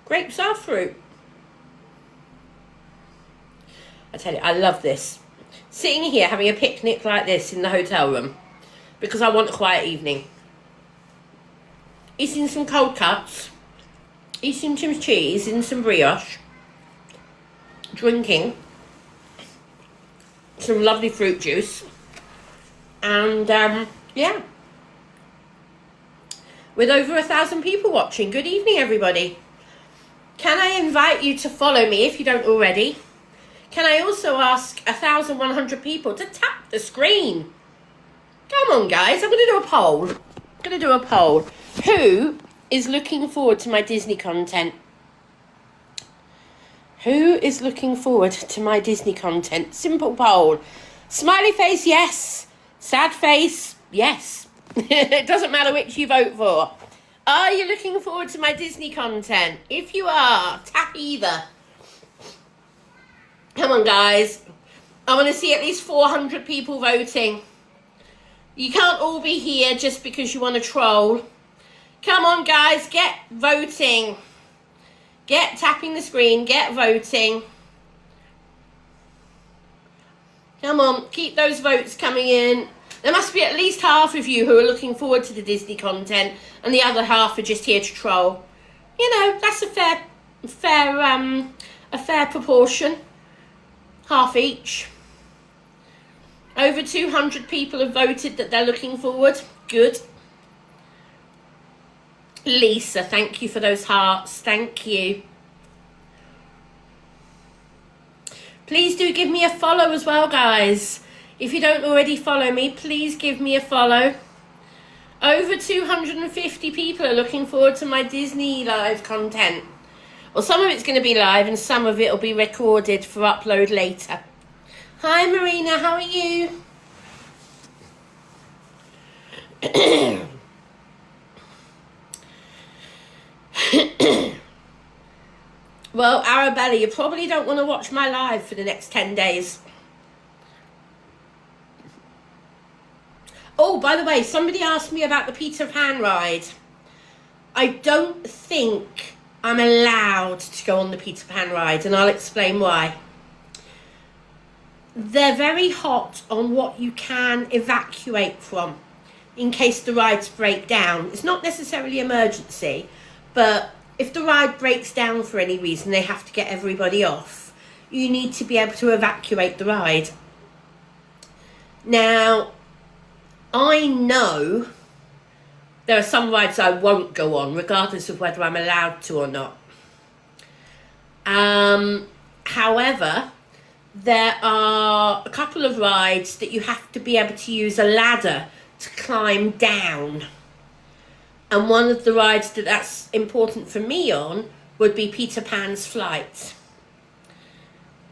grapes are fruit. I tell you, I love this. Sitting here having a picnic like this in the hotel room because I want a quiet evening. Eating some cold cuts, eating some cheese and some brioche, drinking some lovely fruit juice, and yeah, with over 1,000 people watching. Good evening, everybody. Can I invite you to follow me if you don't already? Can I also ask 1,100 people to tap the screen? Come on, guys. I'm going to do a poll. Who is looking forward to my Disney content? Who is looking forward to my Disney content? Simple poll. Smiley face, yes. Sad face, yes. It doesn't matter which you vote for. Are you looking forward to my Disney content? If you are, tap either. Come on, guys. I want to see at least 400 people voting. You can't all be here just because you want to troll. Come on, guys, get voting. Get tapping the screen, get voting. Come on, keep those votes coming in. There must be at least half of you who are looking forward to the Disney content and the other half are just here to troll. You know, that's a fair proportion. Half each. Over 200 people have voted that they're looking forward. Good. Lisa, thank you for those hearts. Thank you. Please do give me a follow as well, guys. If you don't already follow me, please give me a follow. Over 250 people are looking forward to my Disney live content. Well, some of it's going to be live and some of it will be recorded for upload later. Hi, Marina. How are you? Well, Arabella, you probably don't want to watch my live for the next 10 days. Oh, by the way, somebody asked me about the Peter Pan ride. I don't think I'm allowed to go on the Peter Pan ride, and I'll explain why. They're very hot on what you can evacuate from in case the rides break down. It's not necessarily emergency, but if the ride breaks down for any reason, they have to get everybody off, you need to be able to evacuate the ride. Now, I know there are some rides I won't go on, regardless of whether I'm allowed to or not. However, there are a couple of rides that you have to be able to use a ladder to climb down. And one of the rides that's important for me on would be Peter Pan's Flight.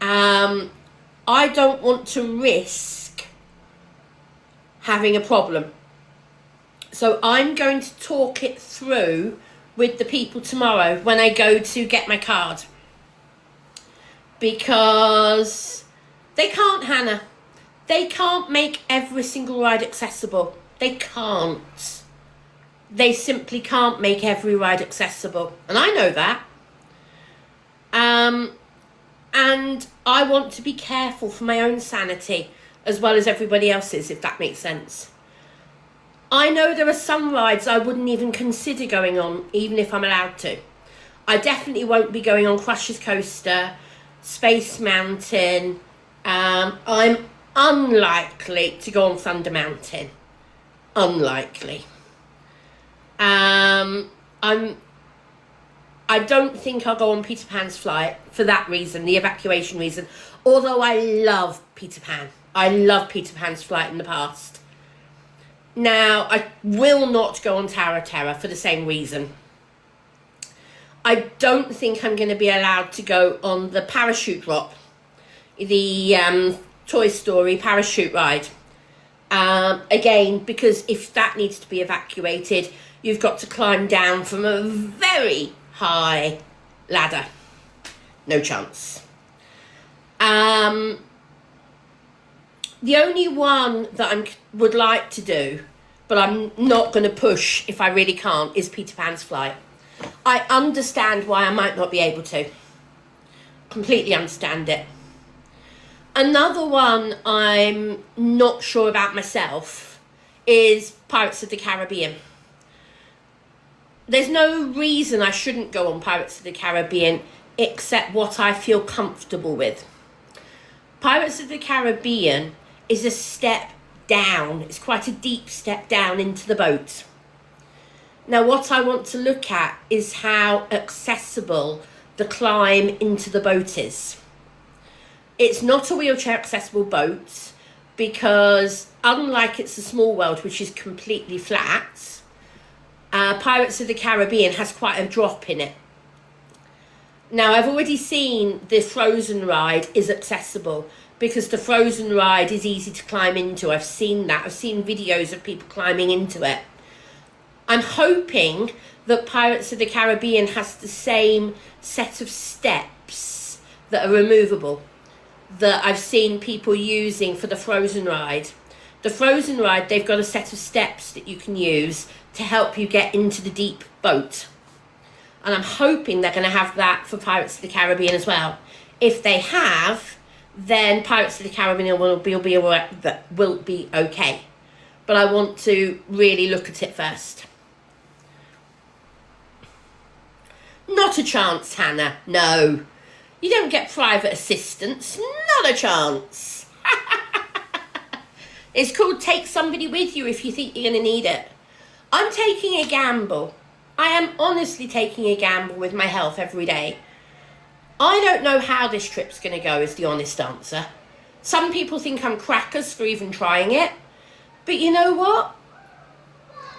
I don't want to risk having a problem. So I'm going to talk it through with the people tomorrow when I go to get my card. Because they can't, Hannah. They can't make every single ride accessible. They can't. They simply can't make every ride accessible. And I know that. And I want to be careful for my own sanity as well as everybody else's, if that makes sense. I know there are some rides I wouldn't even consider going on, even if I'm allowed to. I definitely won't be going on Crush's Coaster, Space Mountain. I'm unlikely to go on Thunder Mountain. Unlikely. I don't think I'll go on Peter Pan's Flight for that reason, the evacuation reason. Although I love Peter Pan. I love Peter Pan's Flight in the past. Now, I will not go on Tower of Terror for the same reason. I don't think I'm going to be allowed to go on the parachute drop, the Toy Story parachute ride. Again, because if that needs to be evacuated, you've got to climb down from a very high ladder. No chance. The only one that I would like to do, but I'm not going to push if I really can't, is Peter Pan's Flight. I understand why I might not be able to. Completely understand it. Another one I'm not sure about myself is Pirates of the Caribbean. There's no reason I shouldn't go on Pirates of the Caribbean except what I feel comfortable with. Pirates of the Caribbean is a step down. It's quite a deep step down into the boat. Now, what I want to look at is how accessible the climb into the boat is. It's not a wheelchair accessible boat because unlike It's a Small World, which is completely flat, Pirates of the Caribbean has quite a drop in it. Now, I've already seen the Frozen ride is accessible because the Frozen ride is easy to climb into. I've seen that. I've seen videos of people climbing into it. I'm hoping that Pirates of the Caribbean has the same set of steps that are removable that I've seen people using for the Frozen ride. The Frozen ride, they've got a set of steps that you can use to help you get into the deep boat. And I'm hoping they're going to have that for Pirates of the Caribbean as well. If they have, then Pirates of the Caribbean will be okay. But I want to really look at it first. Not a chance, Hannah. No. You don't get private assistance. Not a chance. It's called take somebody with you if you think you're going to need it. I'm taking a gamble. I am honestly taking a gamble with my health every day. I don't know how this trip's going to go is the honest answer. Some people think I'm crackers for even trying it. But you know what?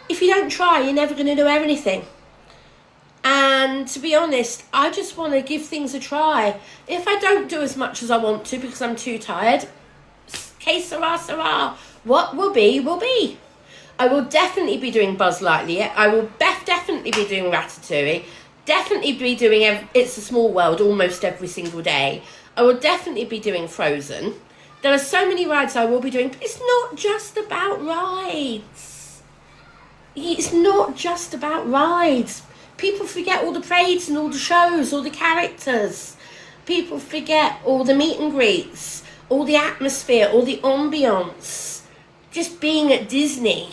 If you don't try, you're never going to do anything. And to be honest, I just want to give things a try. If I don't do as much as I want to because I'm too tired, que sera, sera. What will be, will be. I will definitely be doing Buzz Lightyear. I will definitely be doing Ratatouille. Definitely be doing It's a Small World almost every single day. I will definitely be doing Frozen. There are so many rides I will be doing, but it's not just about rides. It's not just about rides. People forget all the parades and all the shows, all the characters. People forget all the meet and greets, all the atmosphere, all the ambience. Just being at Disney.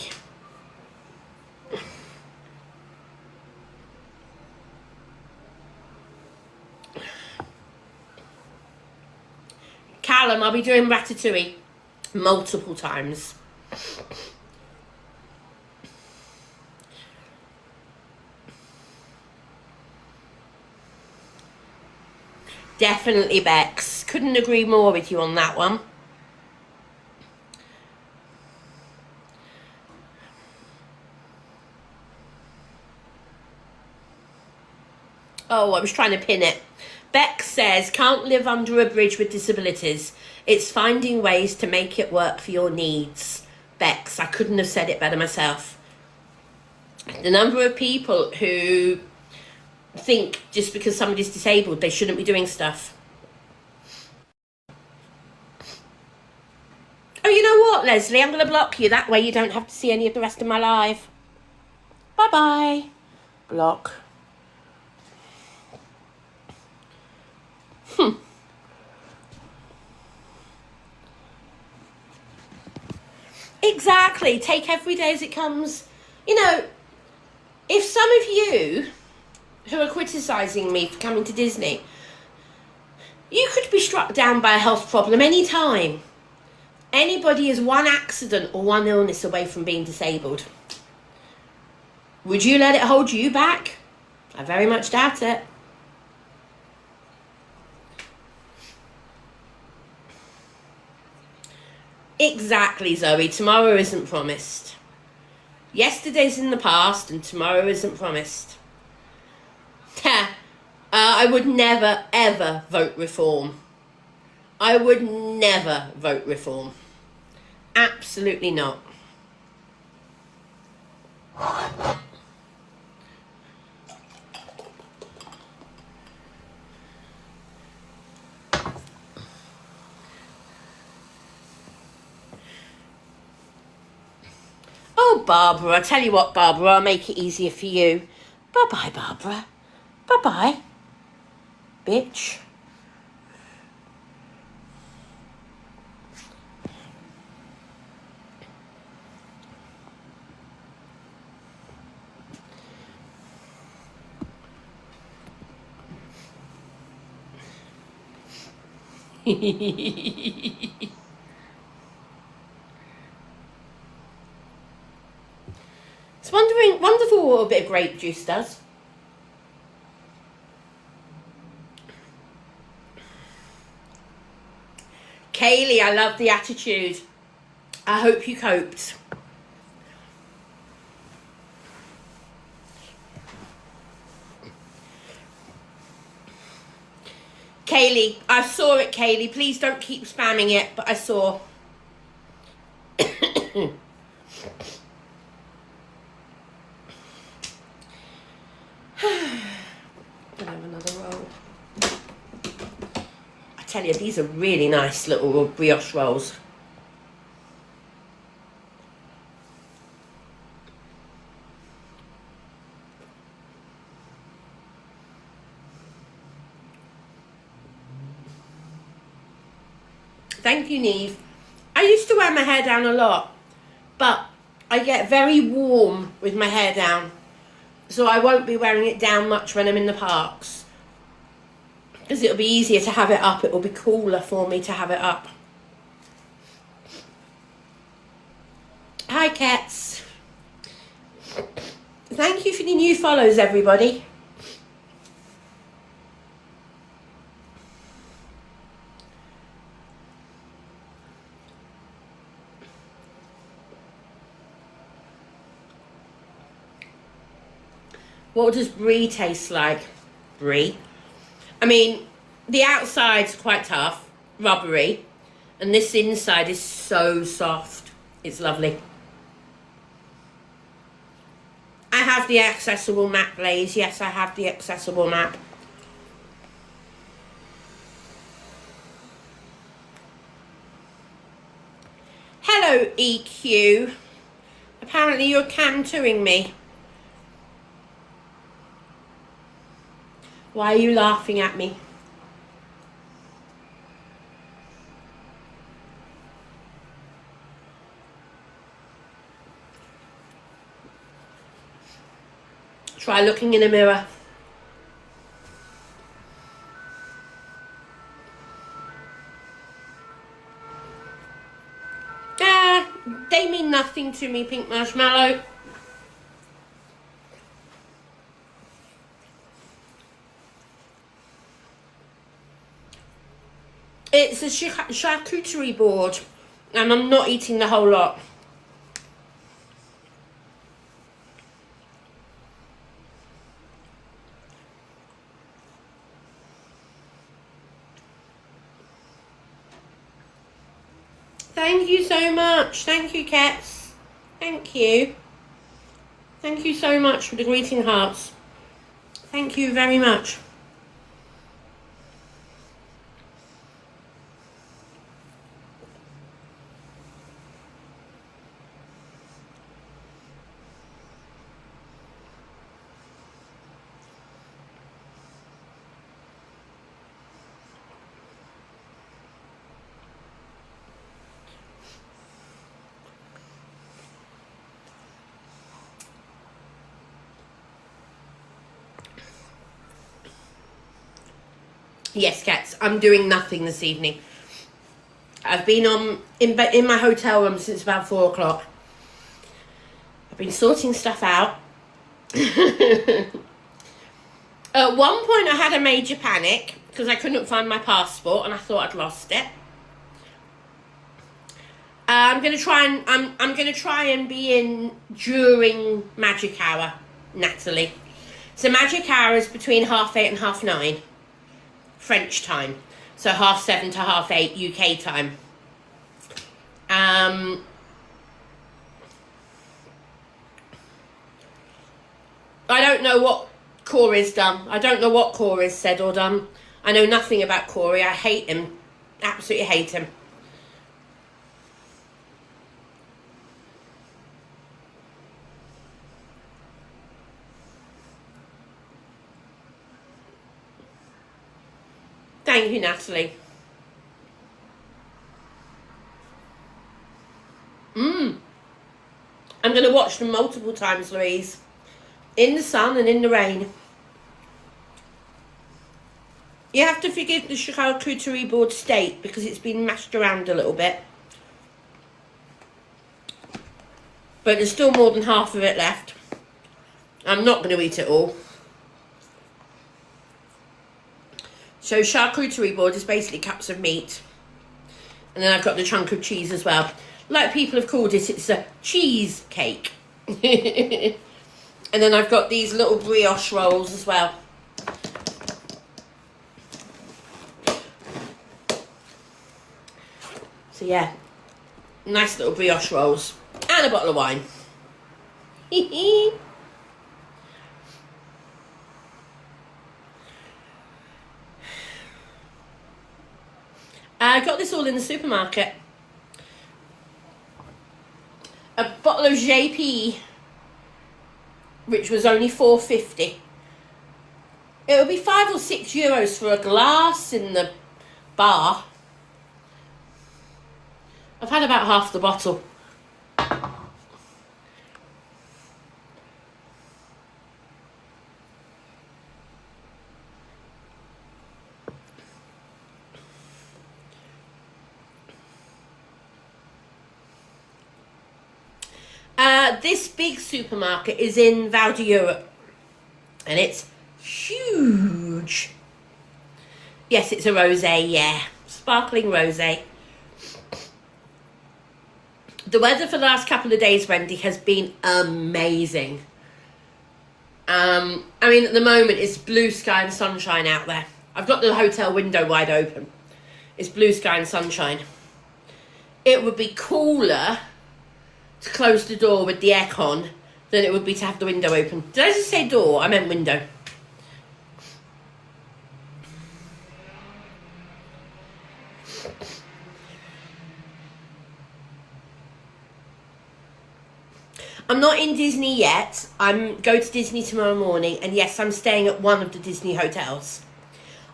Callum, I'll be doing ratatouille multiple times. Definitely, Bex. Couldn't agree more with you on that one. Oh, I was trying to pin it. Bex says, can't live under a bridge with disabilities. It's finding ways to make it work for your needs. Bex, I couldn't have said it better myself. The number of people who think just because somebody's disabled, they shouldn't be doing stuff. Oh, you know what, Leslie? I'm going to block you. That way you don't have to see any of the rest of my live. Bye-bye. Block. Exactly. Take every day as it comes. You know, if some of you who are criticising me for coming to Disney, you could be struck down by a health problem any time. Anybody is one accident or one illness away from being disabled. Would you let it hold you back? I very much doubt it. Exactly, Zoe. Tomorrow isn't promised. Yesterday's in the past and tomorrow isn't promised. I would never, ever vote reform. I would never vote reform. Absolutely not. Oh, Barbara, I tell you what, Barbara, I'll make it easier for you. Bye-bye, Barbara. Bye-bye, bitch. It's wonderful what a bit of grape juice does. Kaylee, I love the attitude. I hope you coped. Kaylee, I saw it, Kaylee. Please don't keep spamming it, but I saw. I'll have another roll. I tell you, these are really nice little brioche rolls. Thank you, Neve. I used to wear my hair down a lot, but I get very warm with my hair down, so I won't be wearing it down much when I'm in the parks, because it'll be easier to have it up. It will be cooler for me to have it up. Hi, cats. Thank you for the new follows, everybody. What does brie taste like? Brie. I mean, the outside's quite tough, rubbery, and this inside is so soft. It's lovely. I have the accessible map, Blaze. Yes, I have the accessible map. Hello, EQ. Apparently you're cam-2ing me. Why are you laughing at me? Try looking in a mirror. nothing to me, pink marshmallow. It's a charcuterie board, and I'm not eating the whole lot. Thank you so much. Thank you, Kets. Thank you. Thank you so much for the greeting hearts. Thank you very much. Yes, Cats, I'm doing nothing this evening. I've been in my hotel room since about 4 o'clock. I've been sorting stuff out. At one point I had a major panic because I couldn't find my passport and I thought I'd lost it. I'm gonna try and be in during magic hour, Natalie. So magic hour is between 8:30 and 9:30 French time. So 7:30 to 8:30 UK time. I don't know what Corey's done. I don't know what Corey's said or done. I know nothing about Corey. I hate him. Absolutely hate him. Thank you, Natalie. I'm going to watch them multiple times, Louise. In the sun and in the rain. You have to forgive the charcuterie board state because it's been mashed around a little bit. But there's still more than half of it left. I'm not going to eat it all. So charcuterie board is basically cups of meat. And then I've got the chunk of cheese as well. Like people have called it, it's a cheesecake. And then I've got these little brioche rolls as well. So yeah, nice little brioche rolls. And a bottle of wine. I got this all in the supermarket. A bottle of JP, which was only £4.50. It would be €5 or €6 for a glass in the bar. I've had about half the bottle. This big supermarket is in Val d'Europe, and it's huge. Yes, it's a rosé, yeah. Sparkling rosé. The weather for the last couple of days, Wendy, has been amazing. I mean, at the moment, it's blue sky and sunshine out there. I've got the hotel window wide open. It's blue sky and sunshine. It would be cooler to close the door with the aircon than it would be to have the window open. Did I just say door? I meant window. I'm not in Disney yet. I'm going to Disney tomorrow morning, and yes, I'm staying at one of the Disney hotels.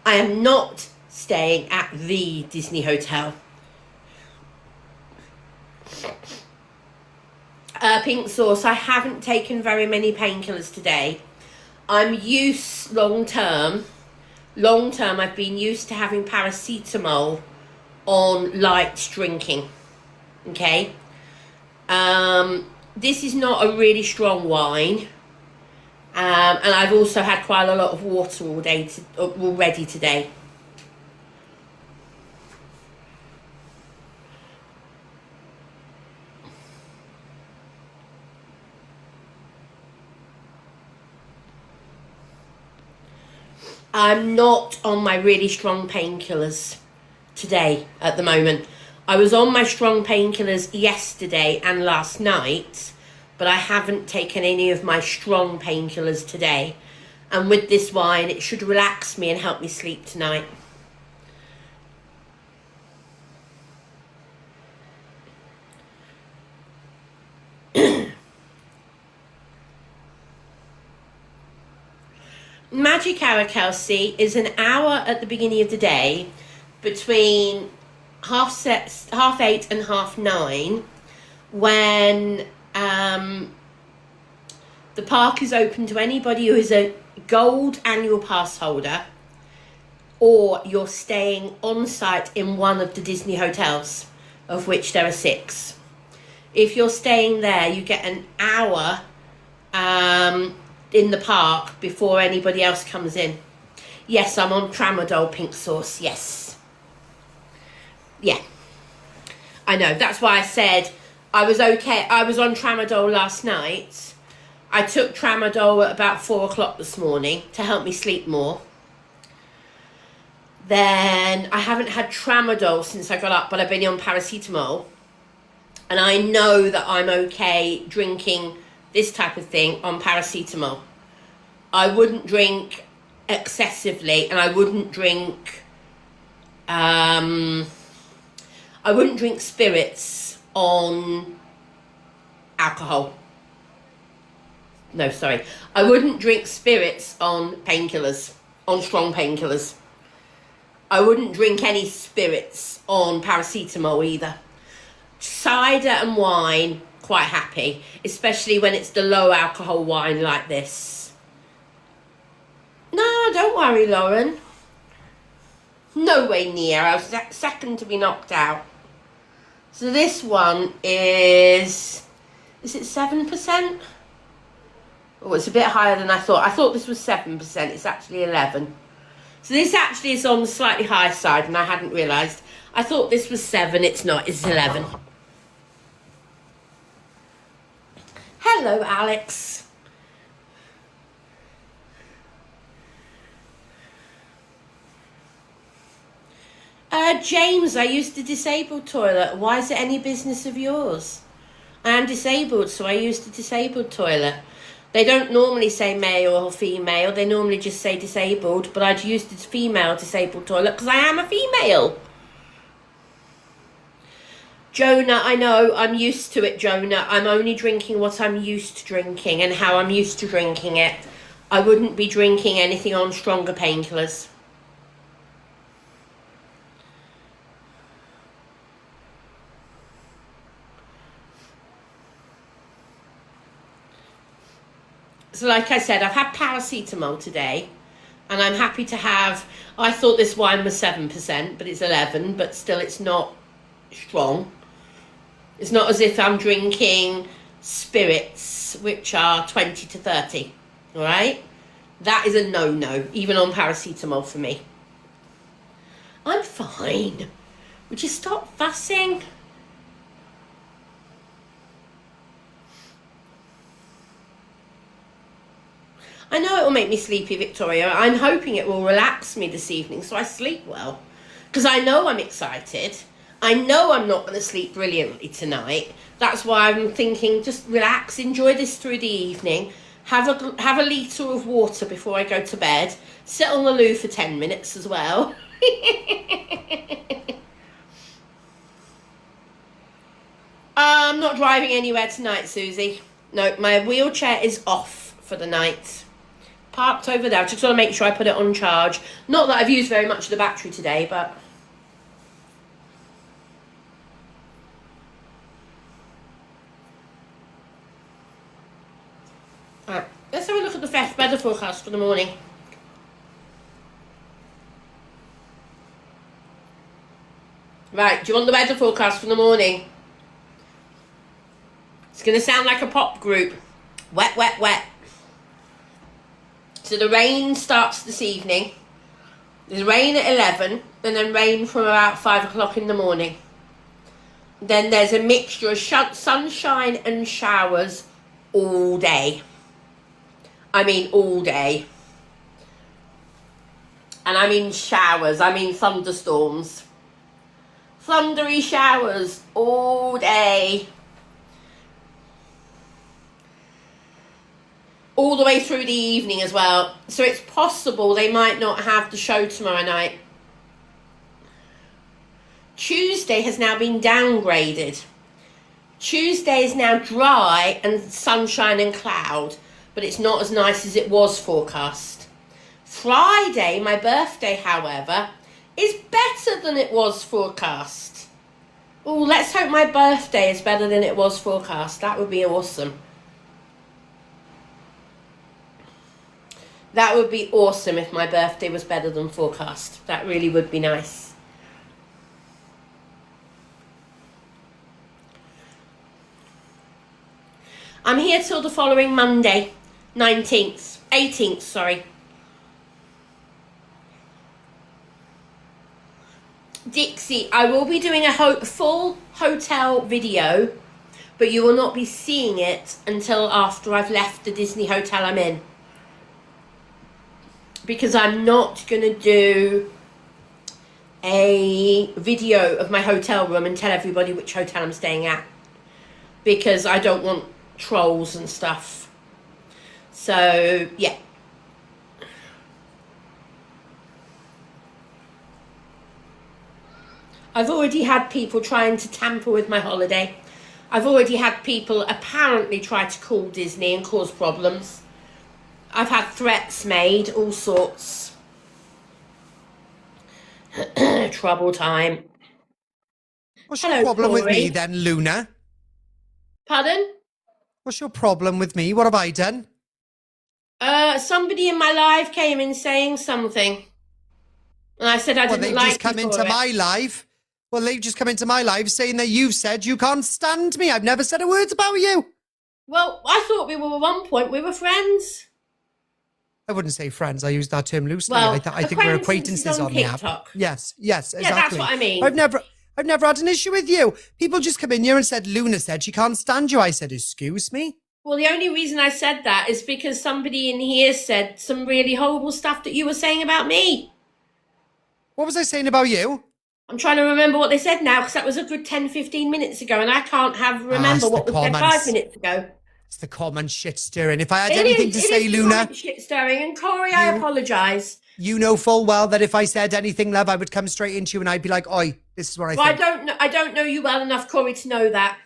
I am not staying at the Disney hotel. Pink sauce, I haven't taken very many painkillers today. I'm used long term, I've been used to having paracetamol on light drinking. Okay? This is not a really strong wine. And I've also had quite a lot of water already today. I'm not on my really strong painkillers today at the moment. I was on my strong painkillers yesterday and last night, but I haven't taken any of my strong painkillers today. And with this wine, it should relax me and help me sleep tonight. Magic hour, Kelsey, is an hour at the beginning of the day between 8:30 and 9:30 when the park is open to anybody who is a gold annual pass holder or you're staying on site in one of the Disney hotels, of which there are 6. If you're staying there, you get an hour in the park before anybody else comes in. Yes, I'm on tramadol pink sauce, yes. Yeah, I know, that's why I said I was okay. I was on tramadol last night. I took tramadol at about 4 o'clock this morning to help me sleep more. Then I haven't had tramadol since I got up, but I've been on paracetamol. And I know that I'm okay drinking this type of thing on paracetamol. I wouldn't drink excessively, and I wouldn't drink spirits on alcohol. No, sorry. I wouldn't drink spirits on painkillers, on strong painkillers. I wouldn't drink any spirits on paracetamol either. Cider and wine, quite happy, especially when it's the low alcohol wine like this. No, don't worry, Lauren. No way near. I was second to be knocked out. So this one is it 7%? Oh, it's a bit higher than I thought. I thought this was 7%. It's actually 11. So this actually is on the slightly higher side, and I hadn't realised. I thought this was 7. It's not. It's 11. Hello, Alex. James, I used the disabled toilet. Why is it any business of yours? I am disabled, so I used the disabled toilet. They don't normally say male or female. They normally just say disabled, but I'd used the female disabled toilet because I am a female. Jonah, I know, I'm used to it, Jonah. I'm only drinking what I'm used to drinking and how I'm used to drinking it. I wouldn't be drinking anything on stronger painkillers. So like I said, I've had paracetamol today, and I'm happy to have, I thought this wine was 7%, but it's 11, but still it's not strong. It's not as if I'm drinking spirits, which are 20 to 30, all right? That is a no-no, even on paracetamol for me. I'm fine. Would you stop fussing? I know it will make me sleepy, Victoria. I'm hoping it will relax me this evening so I sleep well. Because I know I'm excited. I know I'm not going to sleep brilliantly tonight. That's why I'm thinking just relax, enjoy this through the evening. Have a litre of water before I go to bed. Sit on the loo for 10 minutes as well. I'm not driving anywhere tonight, Susie. No, my wheelchair is off for the night. Parked over there. I just want to make sure I put it on charge. Not that I've used very much of the battery today, but... Right, let's have a look at the weather forecast for the morning. Right, do you want the weather forecast for the morning? It's going to sound like a pop group. Wet, wet, wet. So the rain starts this evening. There's rain at 11, and then rain from about 5 o'clock in the morning. Then there's a mixture of sunshine and showers all day. I mean all day. And I mean showers, I mean thunderstorms. Thundery showers all day. All the way through the evening as well. So it's possible they might not have the show tomorrow night. Tuesday has now been downgraded. Tuesday is now dry and sunshine and cloud, but it's not as nice as it was forecast. Friday, my birthday, however, is better than it was forecast. Oh, let's hope my birthday is better than it was forecast. That would be awesome. That would be awesome if my birthday was better than forecast. That really would be nice. I'm here till the following Monday, 18th, sorry. Dixie, I will be doing a full hotel video, but you will not be seeing it until after I've left the Disney hotel I'm in. Because I'm not going to do a video of my hotel room and tell everybody which hotel I'm staying at. Because I don't want trolls and stuff. So, yeah. I've already had people trying to tamper with my holiday. I've already had people apparently try to call Disney and cause problems. I've had threats made, all sorts. Trouble time. What's your problem with me then, Luna? Pardon? What's your problem with me? What have I done? Somebody in my live came in saying something. And I said I didn't like it. Well, they've just come into my live. Well, they've just come into my live saying that you've said you can't stand me. I've never said a word about you. Well, I thought at one point we were friends. I wouldn't say friends. I use that term loosely. Well, I think we're acquaintances on the app. Yes, exactly. Yeah, that's what I mean. I've never had an issue with you. People just come in here and said, Luna said she can't stand you. I said, excuse me? Well, the only reason I said that is because somebody in here said some really horrible stuff that you were saying about me. What was I saying about you? I'm trying to remember what they said now, because that was a good 10, 15 minutes ago, and I can't remember what was said 5 minutes ago. It's the common shit stirring. If I had anything to say, Luna... shit stirring, and Corey, I apologise. You know full well that if I said anything, love, I would come straight into you and I'd be like, oi, this is what I think. I don't know you well enough, Corey, to know that.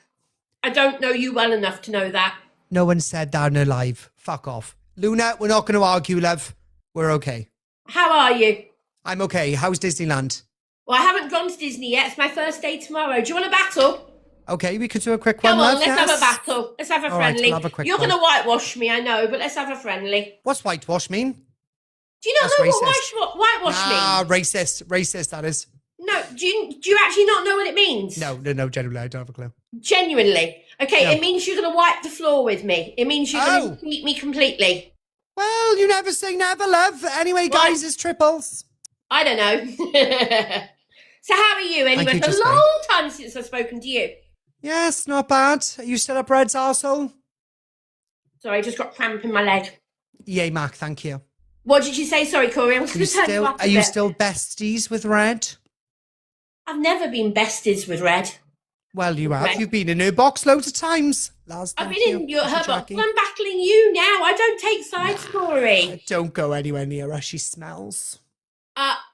I don't know you well enough to know that. No one said that in her live. Fuck off. Luna, we're not going to argue, love. We're okay. How are you? I'm okay. How's Disneyland? Well, I haven't gone to Disney yet. It's my first day tomorrow. Do you want a battle? Okay, we could do a quick one, Come on, love. let's have a battle. Let's have a friendly. Right, we'll have a quick You're one. going to whitewash me, I know, but let's have a friendly. What's whitewash mean? Do you not That's know racist. what whitewash means? Ah, racist, that is. No, do you actually not know what it means? No, genuinely, I don't have a clue. Genuinely. Okay, No. It means you're going to wipe the floor with me. It means you're going to defeat me completely. Well, you never say never, love. Anyway, guys, it's triples. I don't know. So how are you anyway? It's a long time since I've spoken to you. Yes, not bad. Are you still up Red's arsehole? Sorry, I just got cramp in my leg. Yay, Mark, thank you. What did you say? Sorry, Corey. I'm going to turn you up a bit. Are you still besties with Red? I've never been besties with Red. Well, you have. Red. You've been in her box loads of times. Lars, I've been in her box. I'm battling you now. I don't take sides, Corey. Don't go anywhere near her. She smells.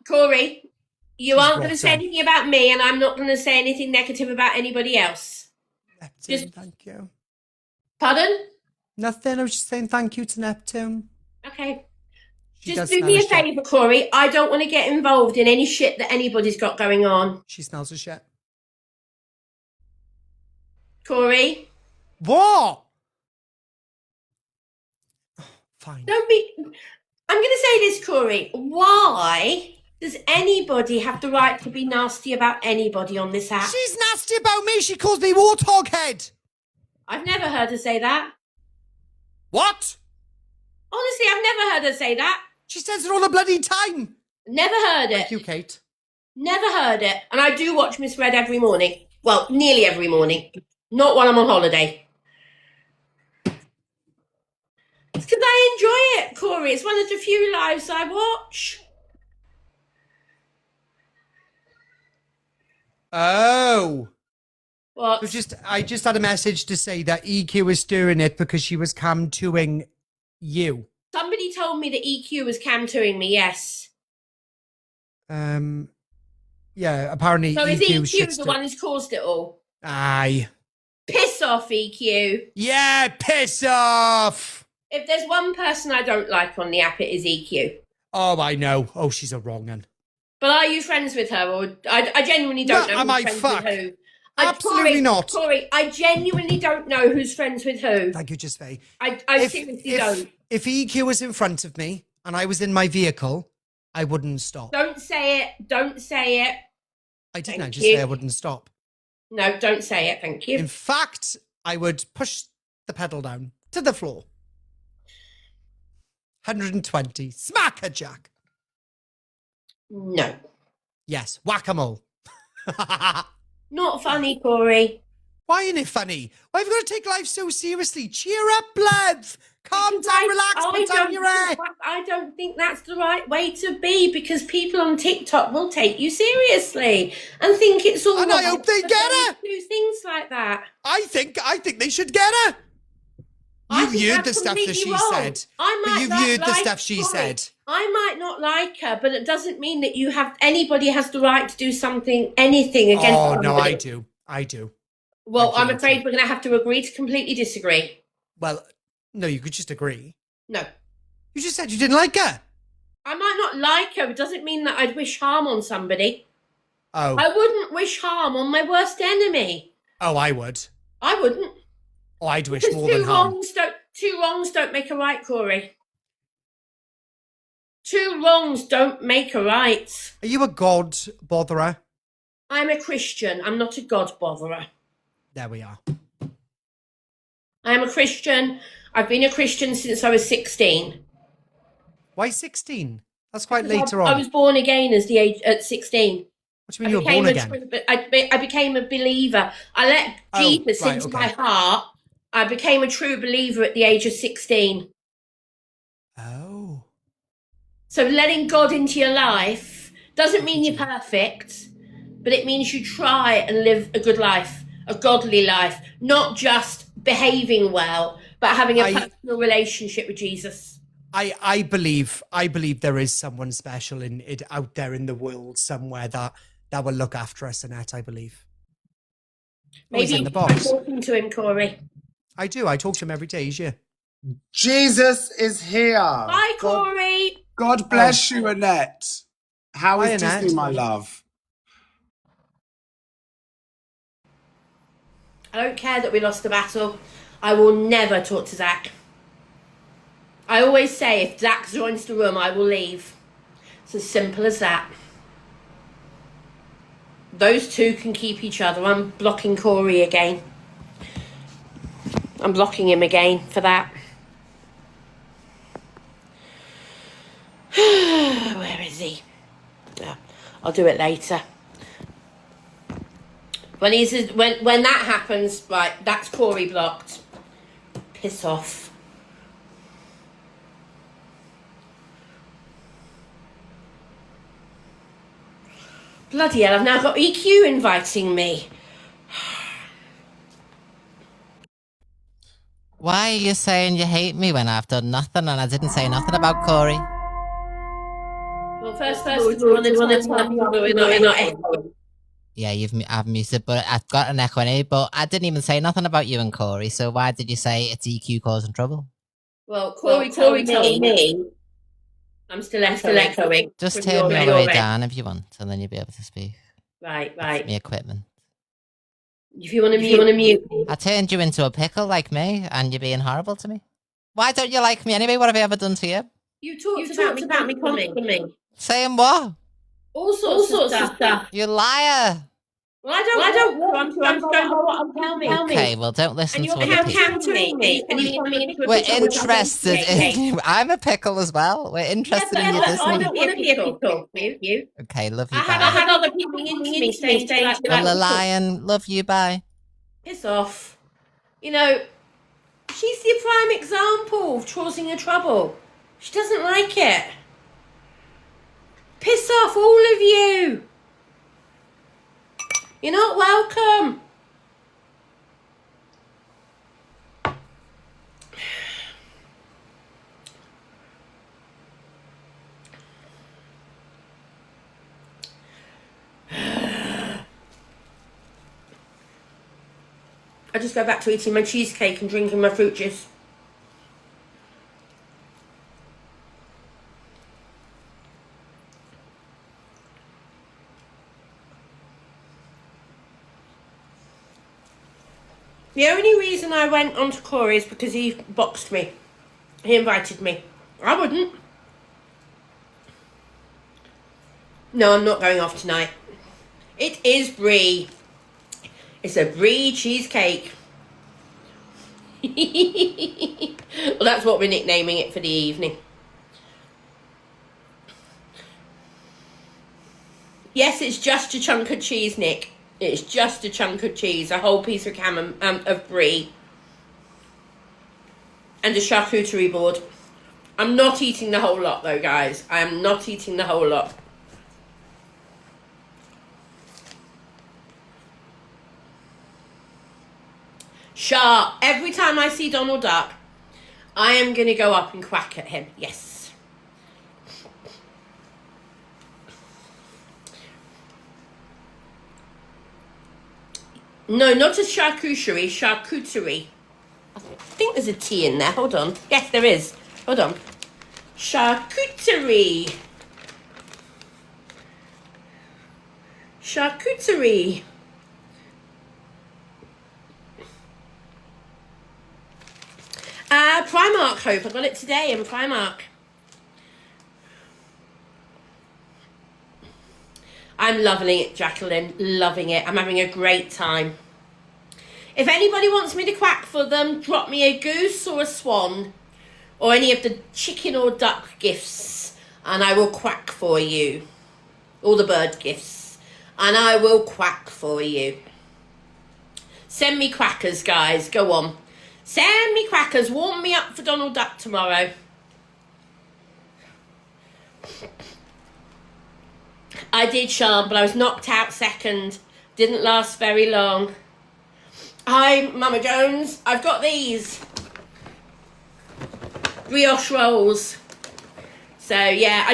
Corey, you aren't going to say anything about me, and I'm not going to say anything negative about anybody else. Neptune, thank you. Pardon? Nothing. I was just saying thank you to Neptune. Okay. Just do me a favour, Corey. I don't want to get involved in any shit that anybody's got going on. She smells of shit. Corey? What? Oh, fine. I'm going to say this, Corey. Why does anybody have the right to be nasty about anybody on this app? She's nasty about me. She calls me Warthog Head. I've never heard her say that. What? Honestly, I've never heard her say that. She says it all the bloody time. Never heard it. Thank you, Kate. Never heard it. And I do watch Miss Red every morning. Well, nearly every morning. Not when I'm on holiday. It's because I enjoy it, Corey. It's one of the few lives I watch. Oh. What? So I just had a message to say that EQ is doing it because she was cam-toing you. Somebody told me that EQ was cam-toing me, yes. Yeah, apparently So is EQ EQ the one who's caused it all? Aye. Piss off, EQ. Yeah, piss off! If there's one person I don't like on the app, it is EQ. Oh, I know. Oh, she's a wrong one. But are you friends with her? Or I genuinely don't know am who's I friends fuck? with who. Absolutely Corey, not. Corey, I genuinely don't know who's friends with who. Thank you, just Faye. I seriously don't. If EQ was in front of me and I was in my vehicle, I wouldn't stop. Don't say it. Don't say it. I didn't. Thank I just you. say I wouldn't stop. No, don't say it. Thank you. In fact, I would push the pedal down to the floor. 120. Smack her, Jack. No. Yes, whack-a-mole. Not funny, Corey. Why isn't it funny? Why have you got to take life so seriously? Cheer up, Blev. Calm down, relax, put down your hair. I don't think that's the right way to be, because people on TikTok will take you seriously and think it's all And I right hope they for get them her. to do things like that. I think they should get her. I You've think heard the that's stuff that completely she wrong. said. I But might you've not heard the like stuff she Corey. said. I might not like her, but it doesn't mean that anybody has the right to do anything against Oh, no, somebody. I do. I do. Well, I I'm do. afraid we're going to have to agree to completely disagree. Well, no, you could just agree. No. You just said you didn't like her. I might not like her. It doesn't mean that I'd wish harm on somebody. Oh. I wouldn't wish harm on my worst enemy. Oh, I would. I wouldn't. Oh, I'd wish Because more than harm. two wrongs don't make a right, Corey. Two wrongs don't make a right. Are you a god botherer? I'm a Christian. I'm not a God botherer. There we are. I am a Christian. I've been a Christian since I was 16. Why 16? That's quite Because later on. I was born again at 16. What do you mean you were born again? I became a believer. I let Jesus right, into okay. my heart. I became a true believer at the age of 16. Oh. So letting God into your life doesn't mean you're perfect, but it means you try and live a good life, a godly life, not just behaving well, but having a personal relationship with Jesus. I believe there is someone special in it out there in the world somewhere that will look after us, Annette, I believe. Maybe he's in the box. I'm talking to him, Corey. I do. I talk to him every day. He's here. Jesus is here. Bye, Corey. God bless you, Annette. How is Annette. Disney, my love? I don't care that we lost the battle. I will never talk to Zach. I always say if Zach joins the room, I will leave. It's as simple as that. Those two can keep each other. I'm blocking Corey again. I'm blocking him again for that. Where is he? Yeah, I'll do it later. When that happens, right, that's Corey blocked. Piss off. Bloody hell, I've now got EQ inviting me. Why are you saying you hate me when I've done nothing and I didn't say nothing about Corey? Well, first we want to tell people we're not echoing. Yeah, I've muted, but I've got an echo anyway, but I didn't even say nothing about you and Corey, so why did you say it's EQ causing trouble? Well, Corey told me I'm still echoing. Just turn me all the way down if you want, and then you'll be able to speak. Right. That's my equipment. If you want to mute me. I turned you into a pickle like me, and you're being horrible to me. Why don't you like me anyway? What have I ever done to you? You talked about me constantly. Saying what? All sorts of stuff. You liar. Well, I don't want to. I'm just going by what you tell me. Okay, well, don't listen And to you're other people. countering me, and you're turning me into a We're pickle, which I don't interested appreciate. in you. I'm a pickle as well. We're interested in Yeah, you but I listening. don't want to be a pickle. You. Okay, love I you. had Bye. other people coming into me saying like, Well, the lion, love you. Bye. piss off. You know, she's the prime example of causing her trouble. She doesn't like it. Piss off, all of you. You're not welcome. I just go back to eating my cheesecake and drinking my fruit juice. The only reason I went on to Corey is because he boxed me. He invited me. I wouldn't. No, I'm not going off tonight. It is brie. It's a brie cheesecake. Well, that's what we're nicknaming it for the evening. Yes, it's just a chunk of cheese, Nick. It's just a chunk of cheese, a whole piece of of brie, and a charcuterie board. I'm not eating the whole lot, though, guys. I am not eating the whole lot. Sharp. Every time I see Donald Duck, I am going to go up and quack at him. Yes. No, not a charcuterie. Charcuterie. I think there's a T in there. Hold on. Yes, there is. Hold on. Charcuterie. Charcuterie. Primark, Hope. I got it today in Primark. I'm loving it, Jacqueline. Loving it. I'm having a great time. If anybody wants me to quack for them, drop me a goose or a swan or any of the chicken or duck gifts and I will quack for you. All the bird gifts. And I will quack for you. Send me quackers, guys. Go on. Send me crackers. Warm me up for Donald Duck tomorrow. I did, Sean, but I was knocked out second. Didn't last very long. Hi, Mama Jones. I've got these brioche rolls. So, yeah, I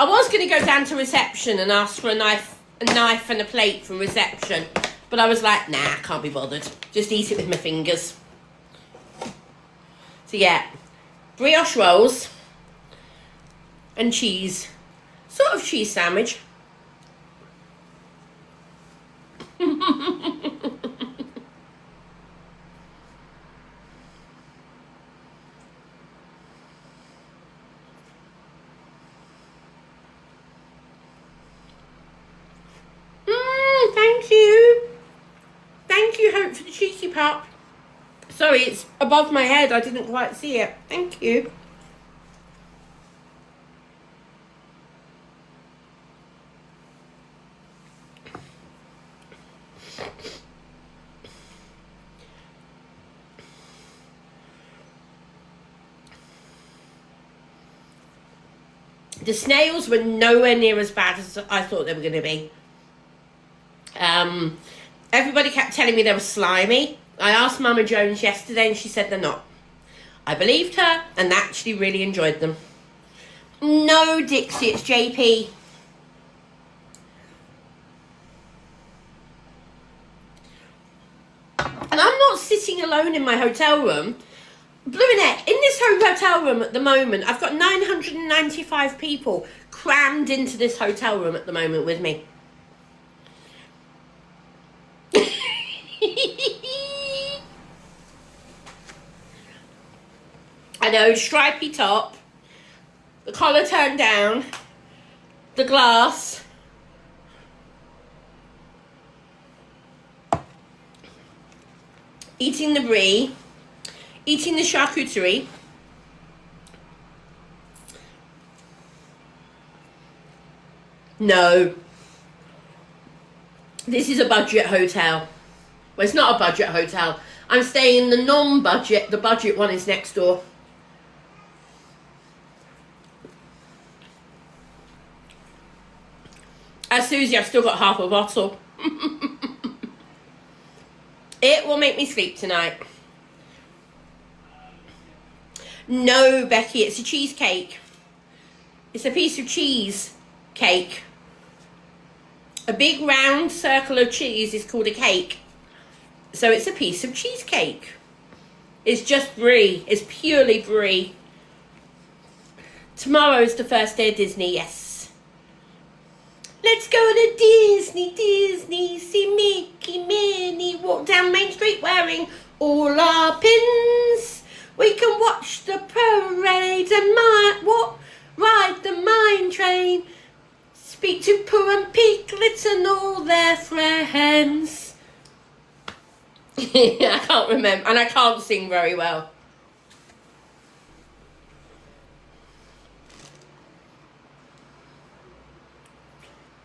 was going to go down to reception and ask for a knife and a plate from reception. But I was like, nah, I can't be bothered. Just eat it with my fingers. So yeah, brioche rolls and cheese. Sort of cheese sandwich. Thank you. Thank you, Hope, for the cheeky pop. Sorry, it's above my head. I didn't quite see it. Thank you. The snails were nowhere near as bad as I thought they were going to be. Everybody kept telling me they were slimy. I asked Mama Jones yesterday and she said they're not. I believed her and actually really enjoyed them. No, Dixie, it's JP. And I'm not sitting alone in my hotel room. Blue Neck, in this hotel room at the moment, I've got 995 people crammed into this hotel room at the moment with me. I know, stripy top, the collar turned down, the glass. eating the brie, eating the charcuterie. No. This is a budget hotel. Well, it's not a budget hotel. I'm staying in the non-budget. The budget one is next door. As Susie, I've still got half a bottle. It will make me sleep tonight. No, Becky, it's a cheesecake. It's a piece of cheese cake. A big round circle of cheese is called a cake. So it's a piece of cheesecake. It's just brie. It's purely brie. Tomorrow's the first day of Disney, yes. Let's go to Disney, Disney, see Mickey, Minnie, walk down Main Street wearing all our pins. We can watch the parade and ride the mine train. Speak to Pooh and Piglet and all their friends. I can't remember, and I can't sing very well.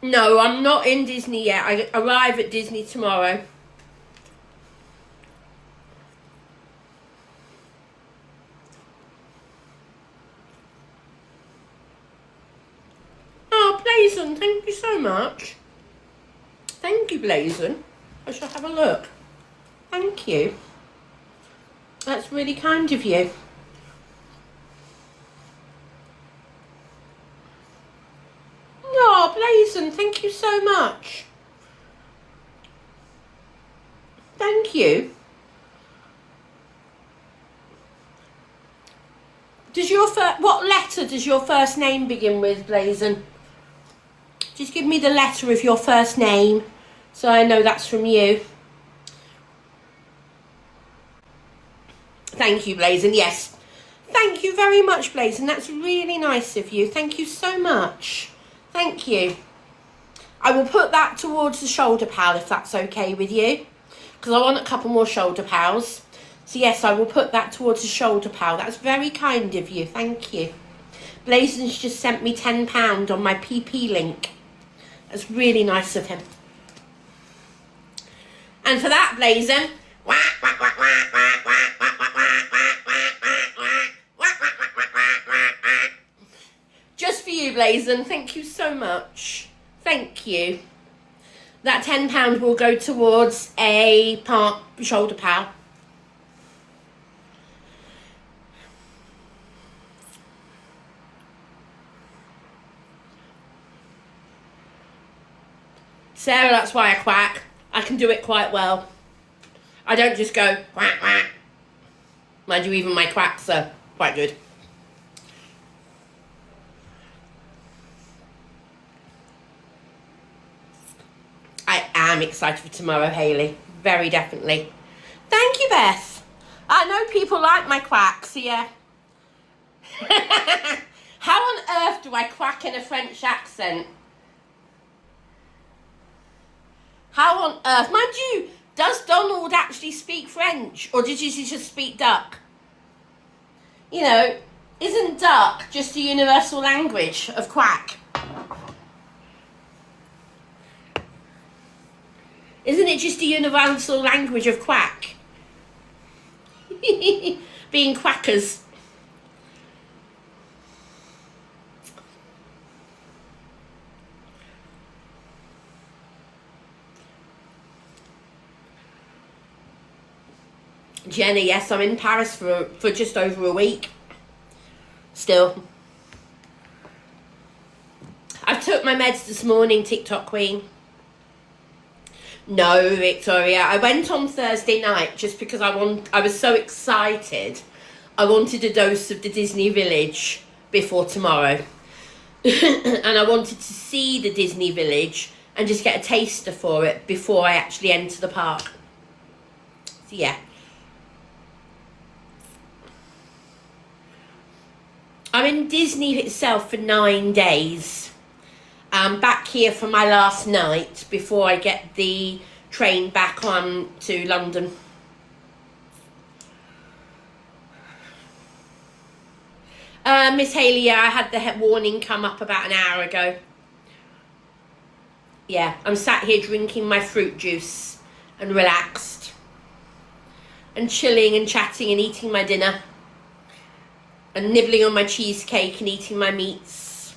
No, I'm not in Disney yet. I arrive at Disney tomorrow. Oh, Blazon, thank you so much. Thank you, Blazon. I shall have a look. Thank you. That's really kind of you. Oh, Blazon, thank you so much. Thank you. What letter does your first name begin with, Blazon? Just give me the letter of your first name so I know that's from you. Thank you, Blazon. Yes. Thank you very much, Blazon. That's really nice of you. Thank you so much. Thank you. I will put that towards the shoulder pal if that's okay with you. Because I want a couple more shoulder pals. So yes, I will put that towards the shoulder pal. That's very kind of you. Thank you. Blazon's just sent me £10 on my PP link. That's really nice of him. And for that, Blazon, just for you, Blazon. Thank you so much. Thank you. That £10 will go towards a shoulder pal. Sarah, that's why I quack. I can do it quite well. I don't just go quack, quack. Mind you, even my quacks are quite good. I am excited for tomorrow, Hayley. Very definitely. Thank you, Beth. I know people like my quacks, yeah. How on earth do I quack in a French accent? How on earth? Mind you, does Donald actually speak French? Or did he just speak duck? You know, isn't duck just a universal language of quack? Isn't it just a universal language of quack? Being quackers. Jenny, yes, I'm in Paris for just over a week. Still. I took my meds this morning, TikTok Queen. No, Victoria. I went on Thursday night just because I was so excited. I wanted a dose of the Disney Village before tomorrow. And I wanted to see the Disney Village and just get a taster for it before I actually enter the park. So yeah. I'm in Disney itself for 9 days. I'm back here for my last night before I get the train back on to London. Miss Haley, yeah, I had the warning come up about an hour ago. Yeah, I'm sat here drinking my fruit juice and relaxed and chilling and chatting and eating my dinner and nibbling on my cheesecake and eating my meats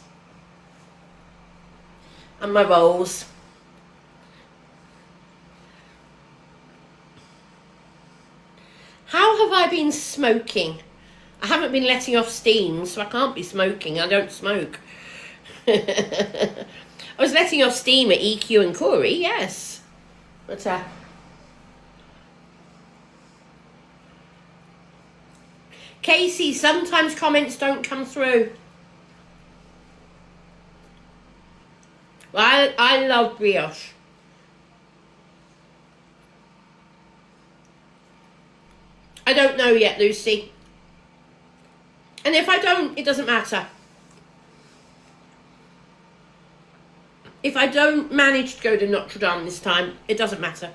and my rolls. How have I been smoking? I haven't been letting off steam, so I can't be smoking. I don't smoke. I was letting off steam at EQ and Corey, yes. But, Casey, sometimes comments don't come through. Well, I love brioche. I don't know yet, Lucy. And if I don't, it doesn't matter. If I don't manage to go to Notre Dame this time, it doesn't matter.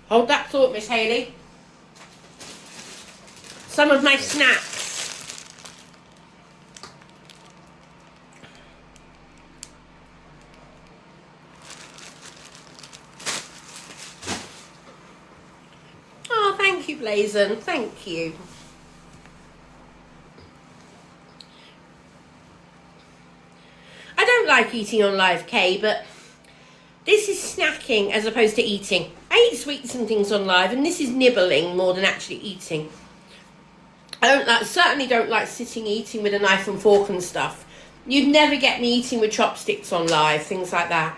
Hold that thought, Miss Haley. Some of my snacks. Oh, thank you, Blazon. Thank you. I don't like eating on live, Kay, but this is snacking as opposed to eating. I eat sweets and things on live, and this is nibbling more than actually eating. Certainly don't like sitting eating with a knife and fork and stuff. You'd never get me eating with chopsticks on live, things like that.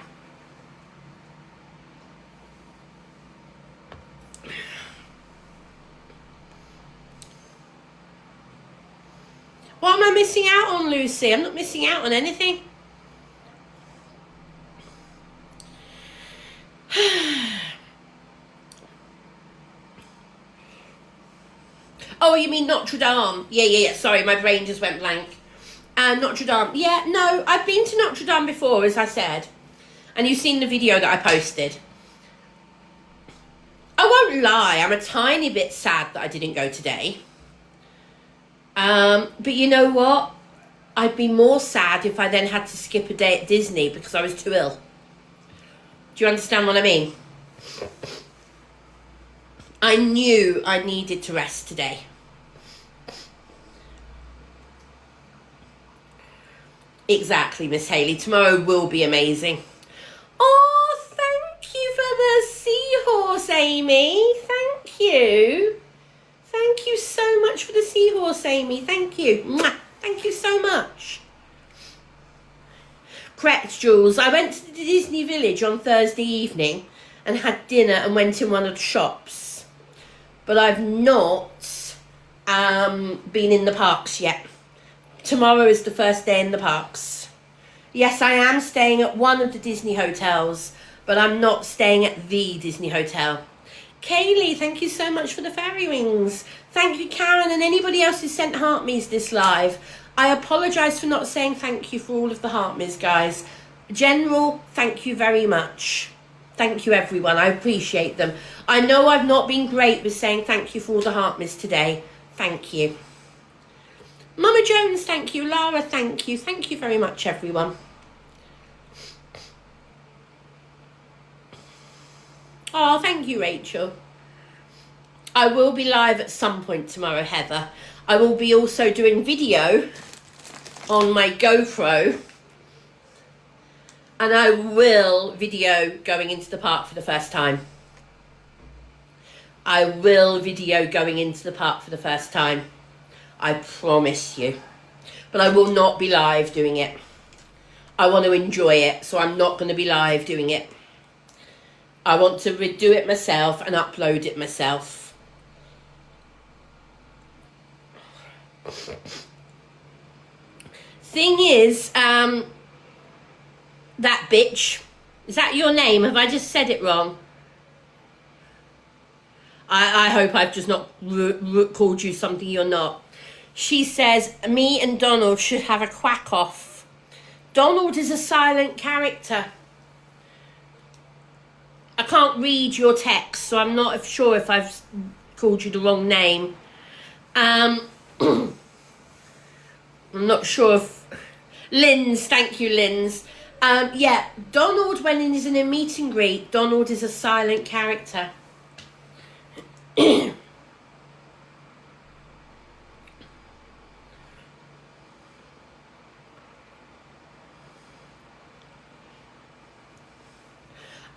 What am I missing out on, Lucy? I'm not missing out on anything. Oh, you mean Notre Dame? Yeah. Sorry, my brain just went blank. Notre Dame. Yeah, no, I've been to Notre Dame before, as I said. And you've seen the video that I posted. I won't lie, I'm a tiny bit sad that I didn't go today. But you know what? I'd be more sad if I then had to skip a day at Disney because I was too ill. Do you understand what I mean? I knew I needed to rest today. Exactly, Miss Haley. Tomorrow will be amazing. Oh, thank you for the seahorse, Amy. Thank you. Thank you so much for the seahorse, Amy. Thank you. Mwah. Thank you so much. Correct, Jules. I went to the Disney Village on Thursday evening and had dinner and went in one of the shops. But I've not been in the parks yet. Tomorrow is the first day in the parks. Yes, I am staying at one of the Disney hotels, but I'm not staying at the Disney hotel. Kaylee, thank you so much for the fairy wings. Thank you, Karen, and anybody else who sent heart me's this live. I apologise for not saying thank you for all of the heart me's, guys. General, thank you very much. Thank you, everyone. I appreciate them. I know I've not been great with saying thank you for all the heart me's today. Thank you. Mama Jones, thank you. Lara, thank you. Thank you very much, everyone. Oh, thank you, Rachel. I will be live at some point tomorrow, Heather. I will be also doing video on my GoPro. And I will video going into the park for the first time. I will video going into the park for the first time. I promise you. But I will not be live doing it. I want to enjoy it, so I'm not going to be live doing it. I want to redo it myself and upload it myself. Thing is, that bitch, is that your name? Have I just said it wrong? I hope I've just not called you something you're not. She says, me and Donald should have a quack off. Donald is a silent character. I can't read your text, so I'm not sure if I've called you the wrong name. I'm not sure if... Linz, thank you, Linz. Yeah, Donald, when he's in a meet and greet, Donald is a silent character.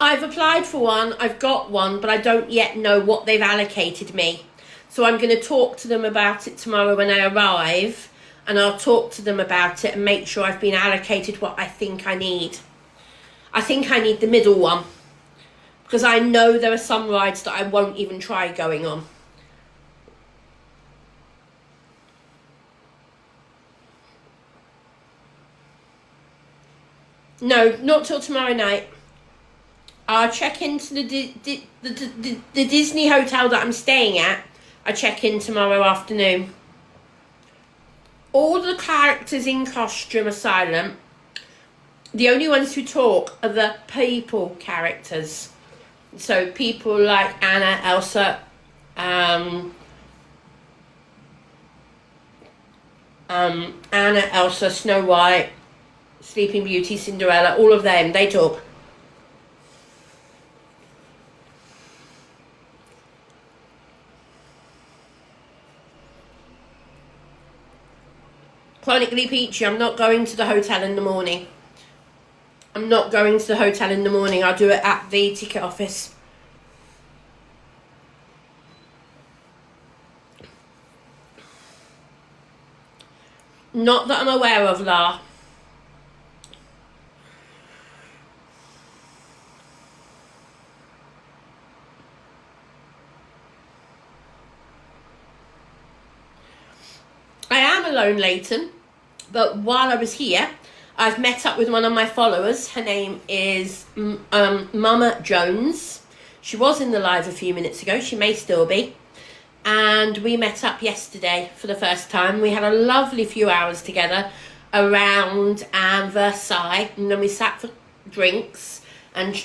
I've applied for one, I've got one, but I don't yet know what they've allocated me. So I'm going to talk to them about it tomorrow when I arrive, and I'll talk to them about it and make sure I've been allocated what I think I need. I think I need the middle one, because I know there are some rides that I won't even try going on. No, not till tomorrow night. I'll check into the Disney hotel that I'm staying at. I check in tomorrow afternoon. All the characters in costume are silent. The only ones who talk are the people characters. So people like Anna, Elsa, Snow White, Sleeping Beauty, Cinderella, all of them, they talk. Chronically Peachy, I'm not going to the hotel in the morning. I'm not going to the hotel in the morning. I'll do it at the ticket office. Not that I'm aware of, La. I am alone, Leighton, but while I was here, I've met up with one of my followers. Her name is Mama Jones. She was in the live a few minutes ago. She may still be. And we met up yesterday for the first time. We had a lovely few hours together around Versailles, and then we sat for drinks, and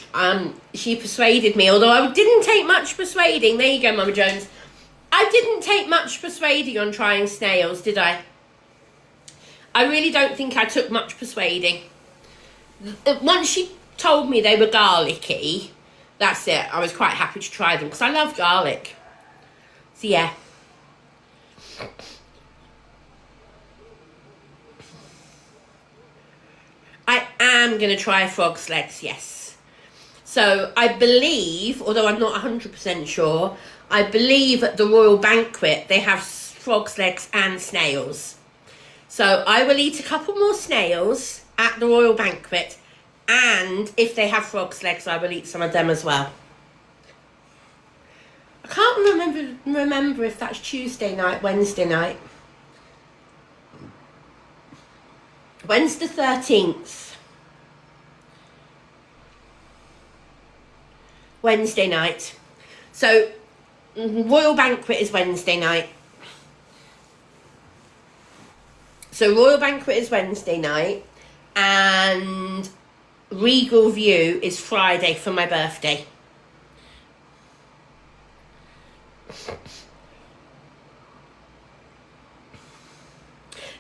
she persuaded me, although I didn't take much persuading. There you go, Mama Jones. I didn't take much persuading on trying snails, did I? I really don't think I took much persuading. Once she told me they were garlicky, that's it. I was quite happy to try them because I love garlic. So yeah. I am going to try frog's legs, yes. So I believe, although I'm not 100% sure, I believe at the Royal Banquet they have frog's legs and snails. So I will eat a couple more snails at the Royal Banquet, and if they have frog's legs, I will eat some of them as well. I can't remember if that's Tuesday night, Wednesday night. Wednesday 13th. Wednesday night. So Royal Banquet is Wednesday night. So Royal Banquet is Wednesday night, and Regal View is Friday for my birthday.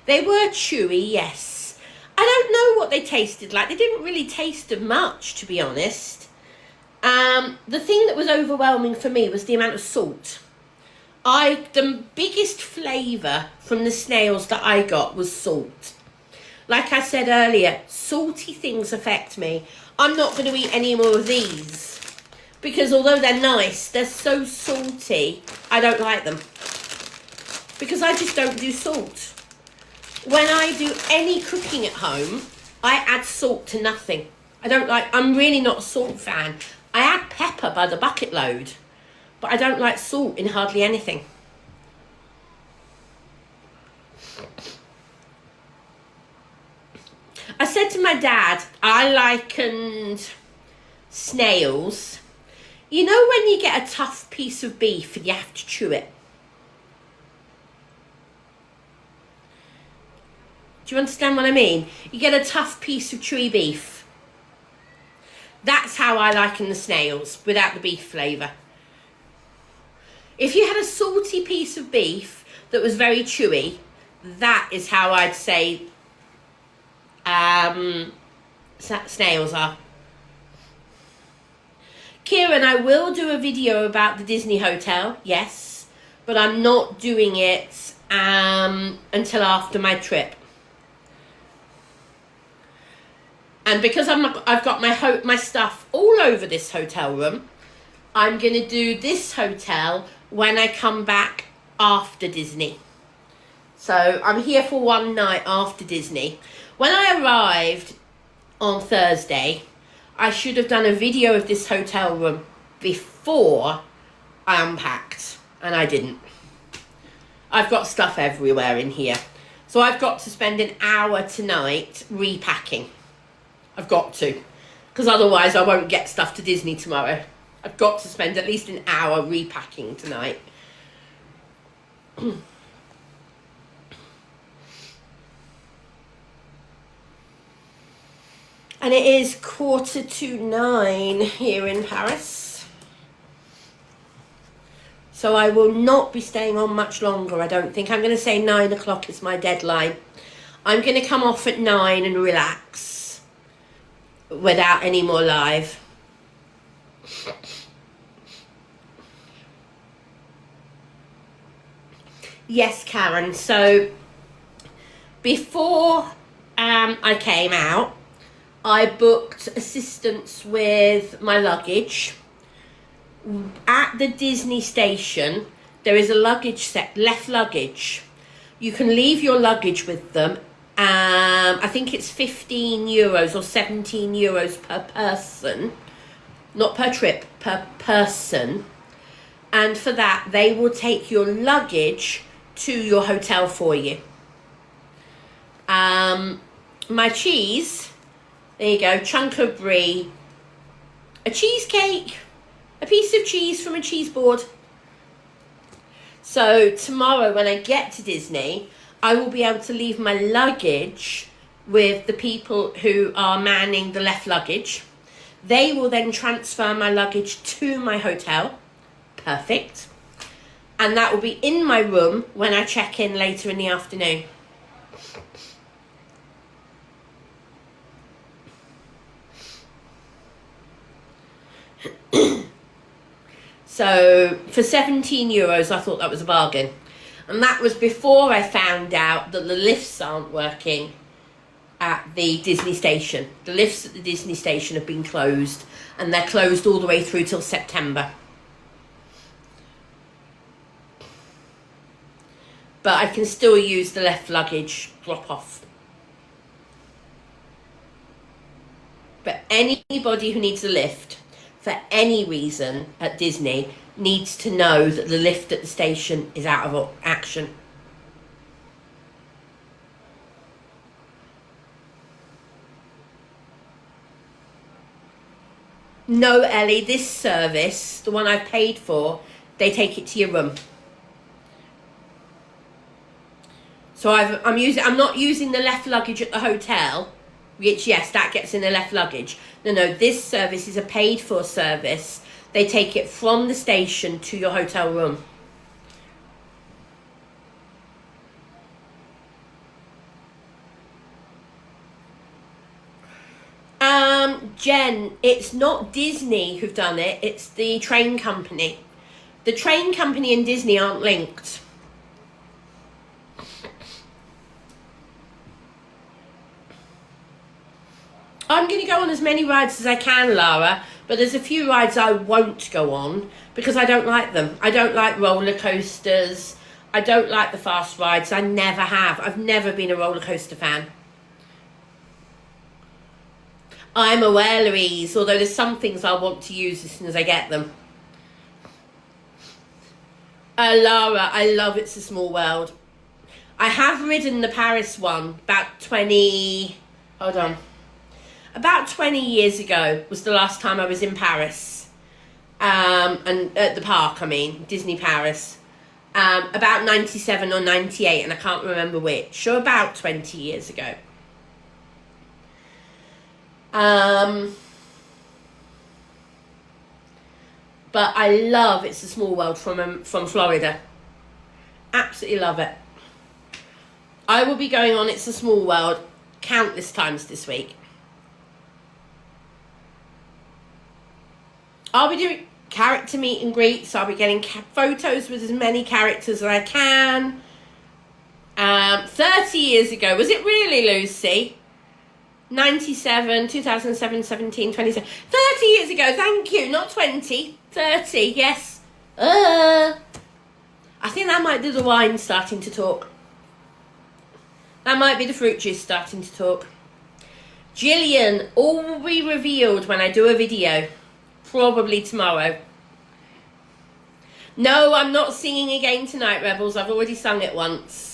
They were chewy, yes. I don't know what they tasted like. They didn't really taste of much, to be honest. The thing that was overwhelming for me was the amount of salt. The biggest flavour from the snails that I got was salt. Like I said earlier, salty things affect me. I'm not going to eat any more of these, because although they're nice, they're so salty, I don't like them. Because I just don't do salt. When I do any cooking at home, I add salt to nothing. I'm really not a salt fan. I add pepper by the bucket load, but I don't like salt in hardly anything. I said to my dad, I likened snails. You know when you get a tough piece of beef and you have to chew it? Do you understand what I mean? You get a tough piece of chewy beef. That's how I liken the snails, without the beef flavour. If you had a salty piece of beef that was very chewy, that is how I'd say snails are. Kieran, I will do a video about the Disney Hotel, yes, but I'm not doing it until after my trip. And because I've got my stuff all over this hotel room, I'm going to do this hotel when I come back after Disney. So I'm here for one night after Disney. When I arrived on Thursday, I should have done a video of this hotel room before I unpacked, and I didn't. I've got stuff everywhere in here. So I've got to spend an hour tonight repacking. I've got to, because otherwise I won't get stuff to Disney tomorrow. I've got to spend at least an hour repacking tonight. And it is 9:15 here in Paris. So I will not be staying on much longer, I don't think. I'm going to say 9 o'clock is my deadline. I'm going to come off at 9 and relax without any more live. Yes, Karen. So before I came out, I booked assistance with my luggage. At the Disney station, there is a luggage set, left luggage. You can leave your luggage with them. I think it's €15 or €17 per person. Not per trip, per person. And for that, they will take your luggage to your hotel for you. My cheese, there you go, chunk of brie, a cheesecake, a piece of cheese from a cheese board. So tomorrow when I get to Disney, I will be able to leave my luggage with the people who are manning the left luggage. They will then transfer my luggage to my hotel. Perfect. And that will be in my room when I check in later in the afternoon. So for €17, I thought that was a bargain. And that was before I found out that the lifts aren't working at the Disney station. The lifts at the Disney station have been closed, and they're closed all the way through till September. But I can still use the left luggage drop off. But anybody who needs a lift for any reason at Disney needs to know that the lift at the station is out of action. No, Ellie, this service, the one I've paid for, they take it to your room. So I'm not using the left luggage at the hotel, which, yes, that gets in the left luggage. No, this service is a paid for service. They take it from the station to your hotel room. Jen, it's not Disney who've done it, it's the train company. The train company and Disney aren't linked. I'm going to go on as many rides as I can, Lara, but there's a few rides I won't go on because I don't like them. I don't like roller coasters. I don't like the fast rides. I never have. I've never been a roller coaster fan. I'm aware, Louise, although there's some things I want to use as soon as I get them. Lara, I love It's a Small World. I have ridden the Paris one about 20 years ago was the last time I was in Paris. And at the park, Disney Paris. About 97 or 98, and I can't remember which. So about 20 years ago. But I love It's a Small World from Florida. Absolutely love it. I will be going on It's a Small World countless times this week. I'll be doing character meet and greets. So I'll be getting photos with as many characters as I can. 30 years ago, was it really, Lucy? 97, 2007, 17, 27. 30 years ago, thank you. Not 20, 30, yes. I think that might be the wine starting to talk. That might be the fruit juice starting to talk. Gillian, all will be revealed when I do a video. Probably tomorrow. No, I'm not singing again tonight, Rebels. I've already sung it once.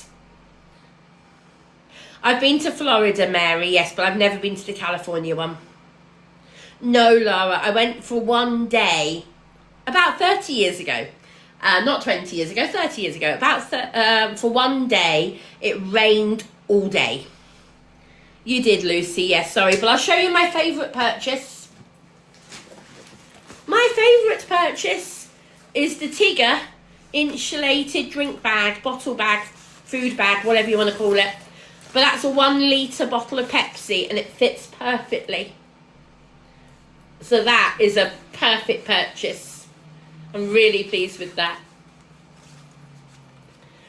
I've been to Florida, Mary, yes, but I've never been to the California one. No, Laura, I went for one day about 30 years ago. Not 20 years ago, 30 years ago. For one day, it rained all day. You did, Lucy, yes, sorry, but I'll show you my favourite purchase. My favourite purchase is the Tigger insulated drink bag, bottle bag, food bag, whatever you want to call it. But that's a 1 litre bottle of Pepsi and it fits perfectly. So that is a perfect purchase. I'm really pleased with that.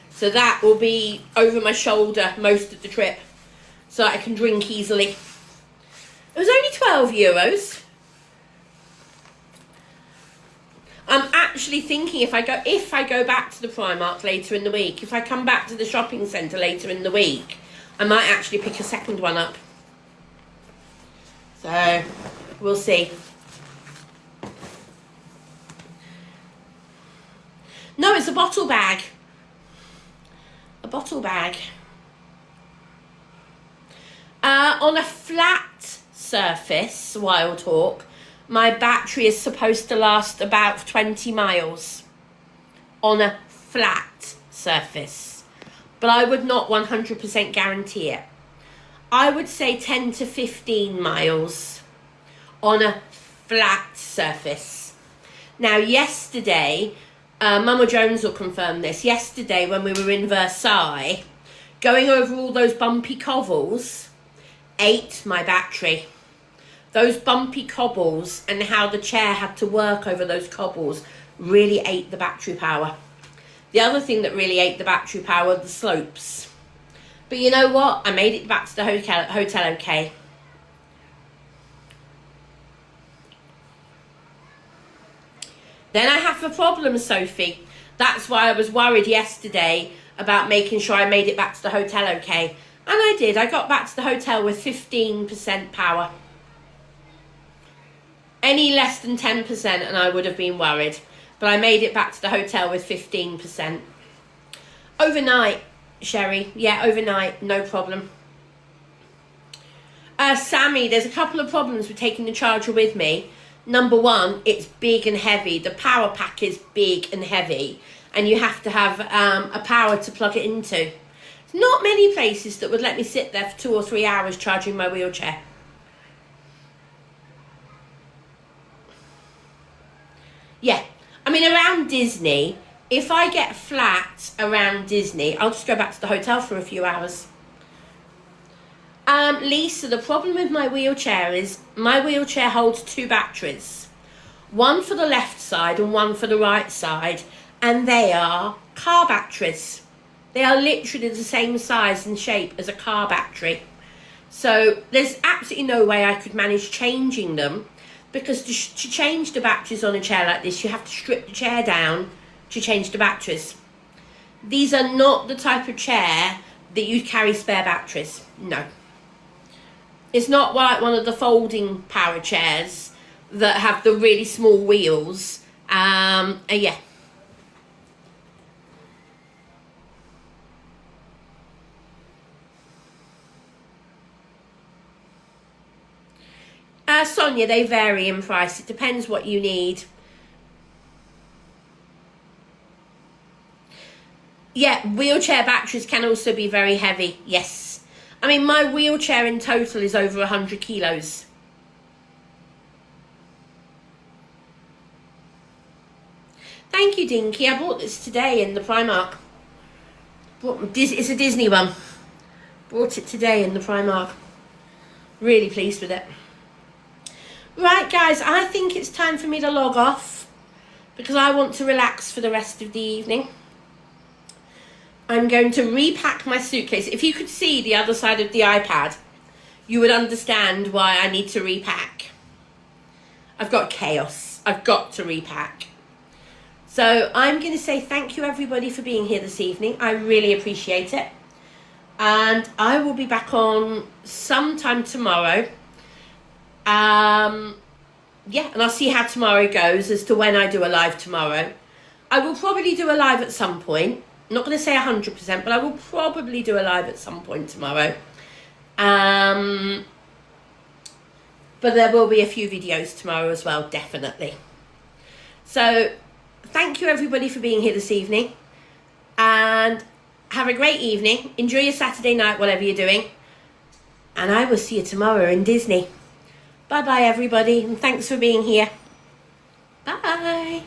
So that will be over my shoulder most of the trip. So I can drink easily. It was only €12. I'm actually thinking if I go back to the Primark later in the week, if I come back to the shopping centre later in the week, I might actually pick a second one up. So, we'll see. No, it's a bottle bag. A bottle bag. On a flat surface, Wild Hawk, my battery is supposed to last about 20 miles. On a flat surface. But I would not 100% guarantee it. I would say 10 to 15 miles on a flat surface. Now, yesterday, Mama Jones will confirm this. Yesterday, when we were in Versailles, going over all those bumpy cobbles, ate my battery. Those bumpy cobbles and how the chair had to work over those cobbles really ate the battery power. The other thing that really ate the battery power, the slopes. But you know what? I made it back to the hotel okay. Then I have a problem, Sophie. That's why I was worried yesterday about making sure I made it back to the hotel okay. And I did. I got back to the hotel with 15% power. Any less than 10% and I would have been worried. But I made it back to the hotel with 15%. Overnight, Sherry. Yeah, overnight. No problem. Sammy, there's a couple of problems with taking the charger with me. Number one, it's big and heavy. The power pack is big and heavy. And you have to have a power to plug it into. There's not many places that would let me sit there for 2 or 3 hours charging my wheelchair. Yeah. I mean, around Disney, if I get flat around Disney, I'll just go back to the hotel for a few hours. Lisa, the problem with my wheelchair is my wheelchair holds 2 batteries. One for the left side and one for the right side. And they are car batteries. They are literally the same size and shape as a car battery. So there's absolutely no way I could manage changing them. Because to change the batteries on a chair like this, you have to strip the chair down to change the batteries. These are not the type of chair that you carry spare batteries. No. It's not like one of the folding power chairs that have the really small wheels. Yeah. Sonia, they vary in price. It depends what you need. Yeah, wheelchair batteries can also be very heavy. Yes. I mean, my wheelchair in total is over 100 kilos. dinky. I bought this today in the Primark. It's a Disney one. Bought it today in the Primark. Really pleased with it. Right, guys, I think it's time for me to log off because I want to relax for the rest of the evening. I'm going to repack my suitcase. If you could see the other side of the iPad, you would understand why I need to repack. I've got chaos. I've got to repack. So I'm going to say thank you, everybody, for being here this evening. I really appreciate it. And I will be back on sometime tomorrow. Yeah, and I'll see how tomorrow goes as to when I do a live tomorrow. I will probably do a live at some point. I'm not going to say 100%, but I will probably do a live at some point tomorrow. But there will be a few videos tomorrow as well, definitely. So thank you, everybody, for being here this evening. And have a great evening. Enjoy your Saturday night, whatever you're doing. And I will see you tomorrow in Disney. Bye-bye, everybody, and thanks for being here. Bye.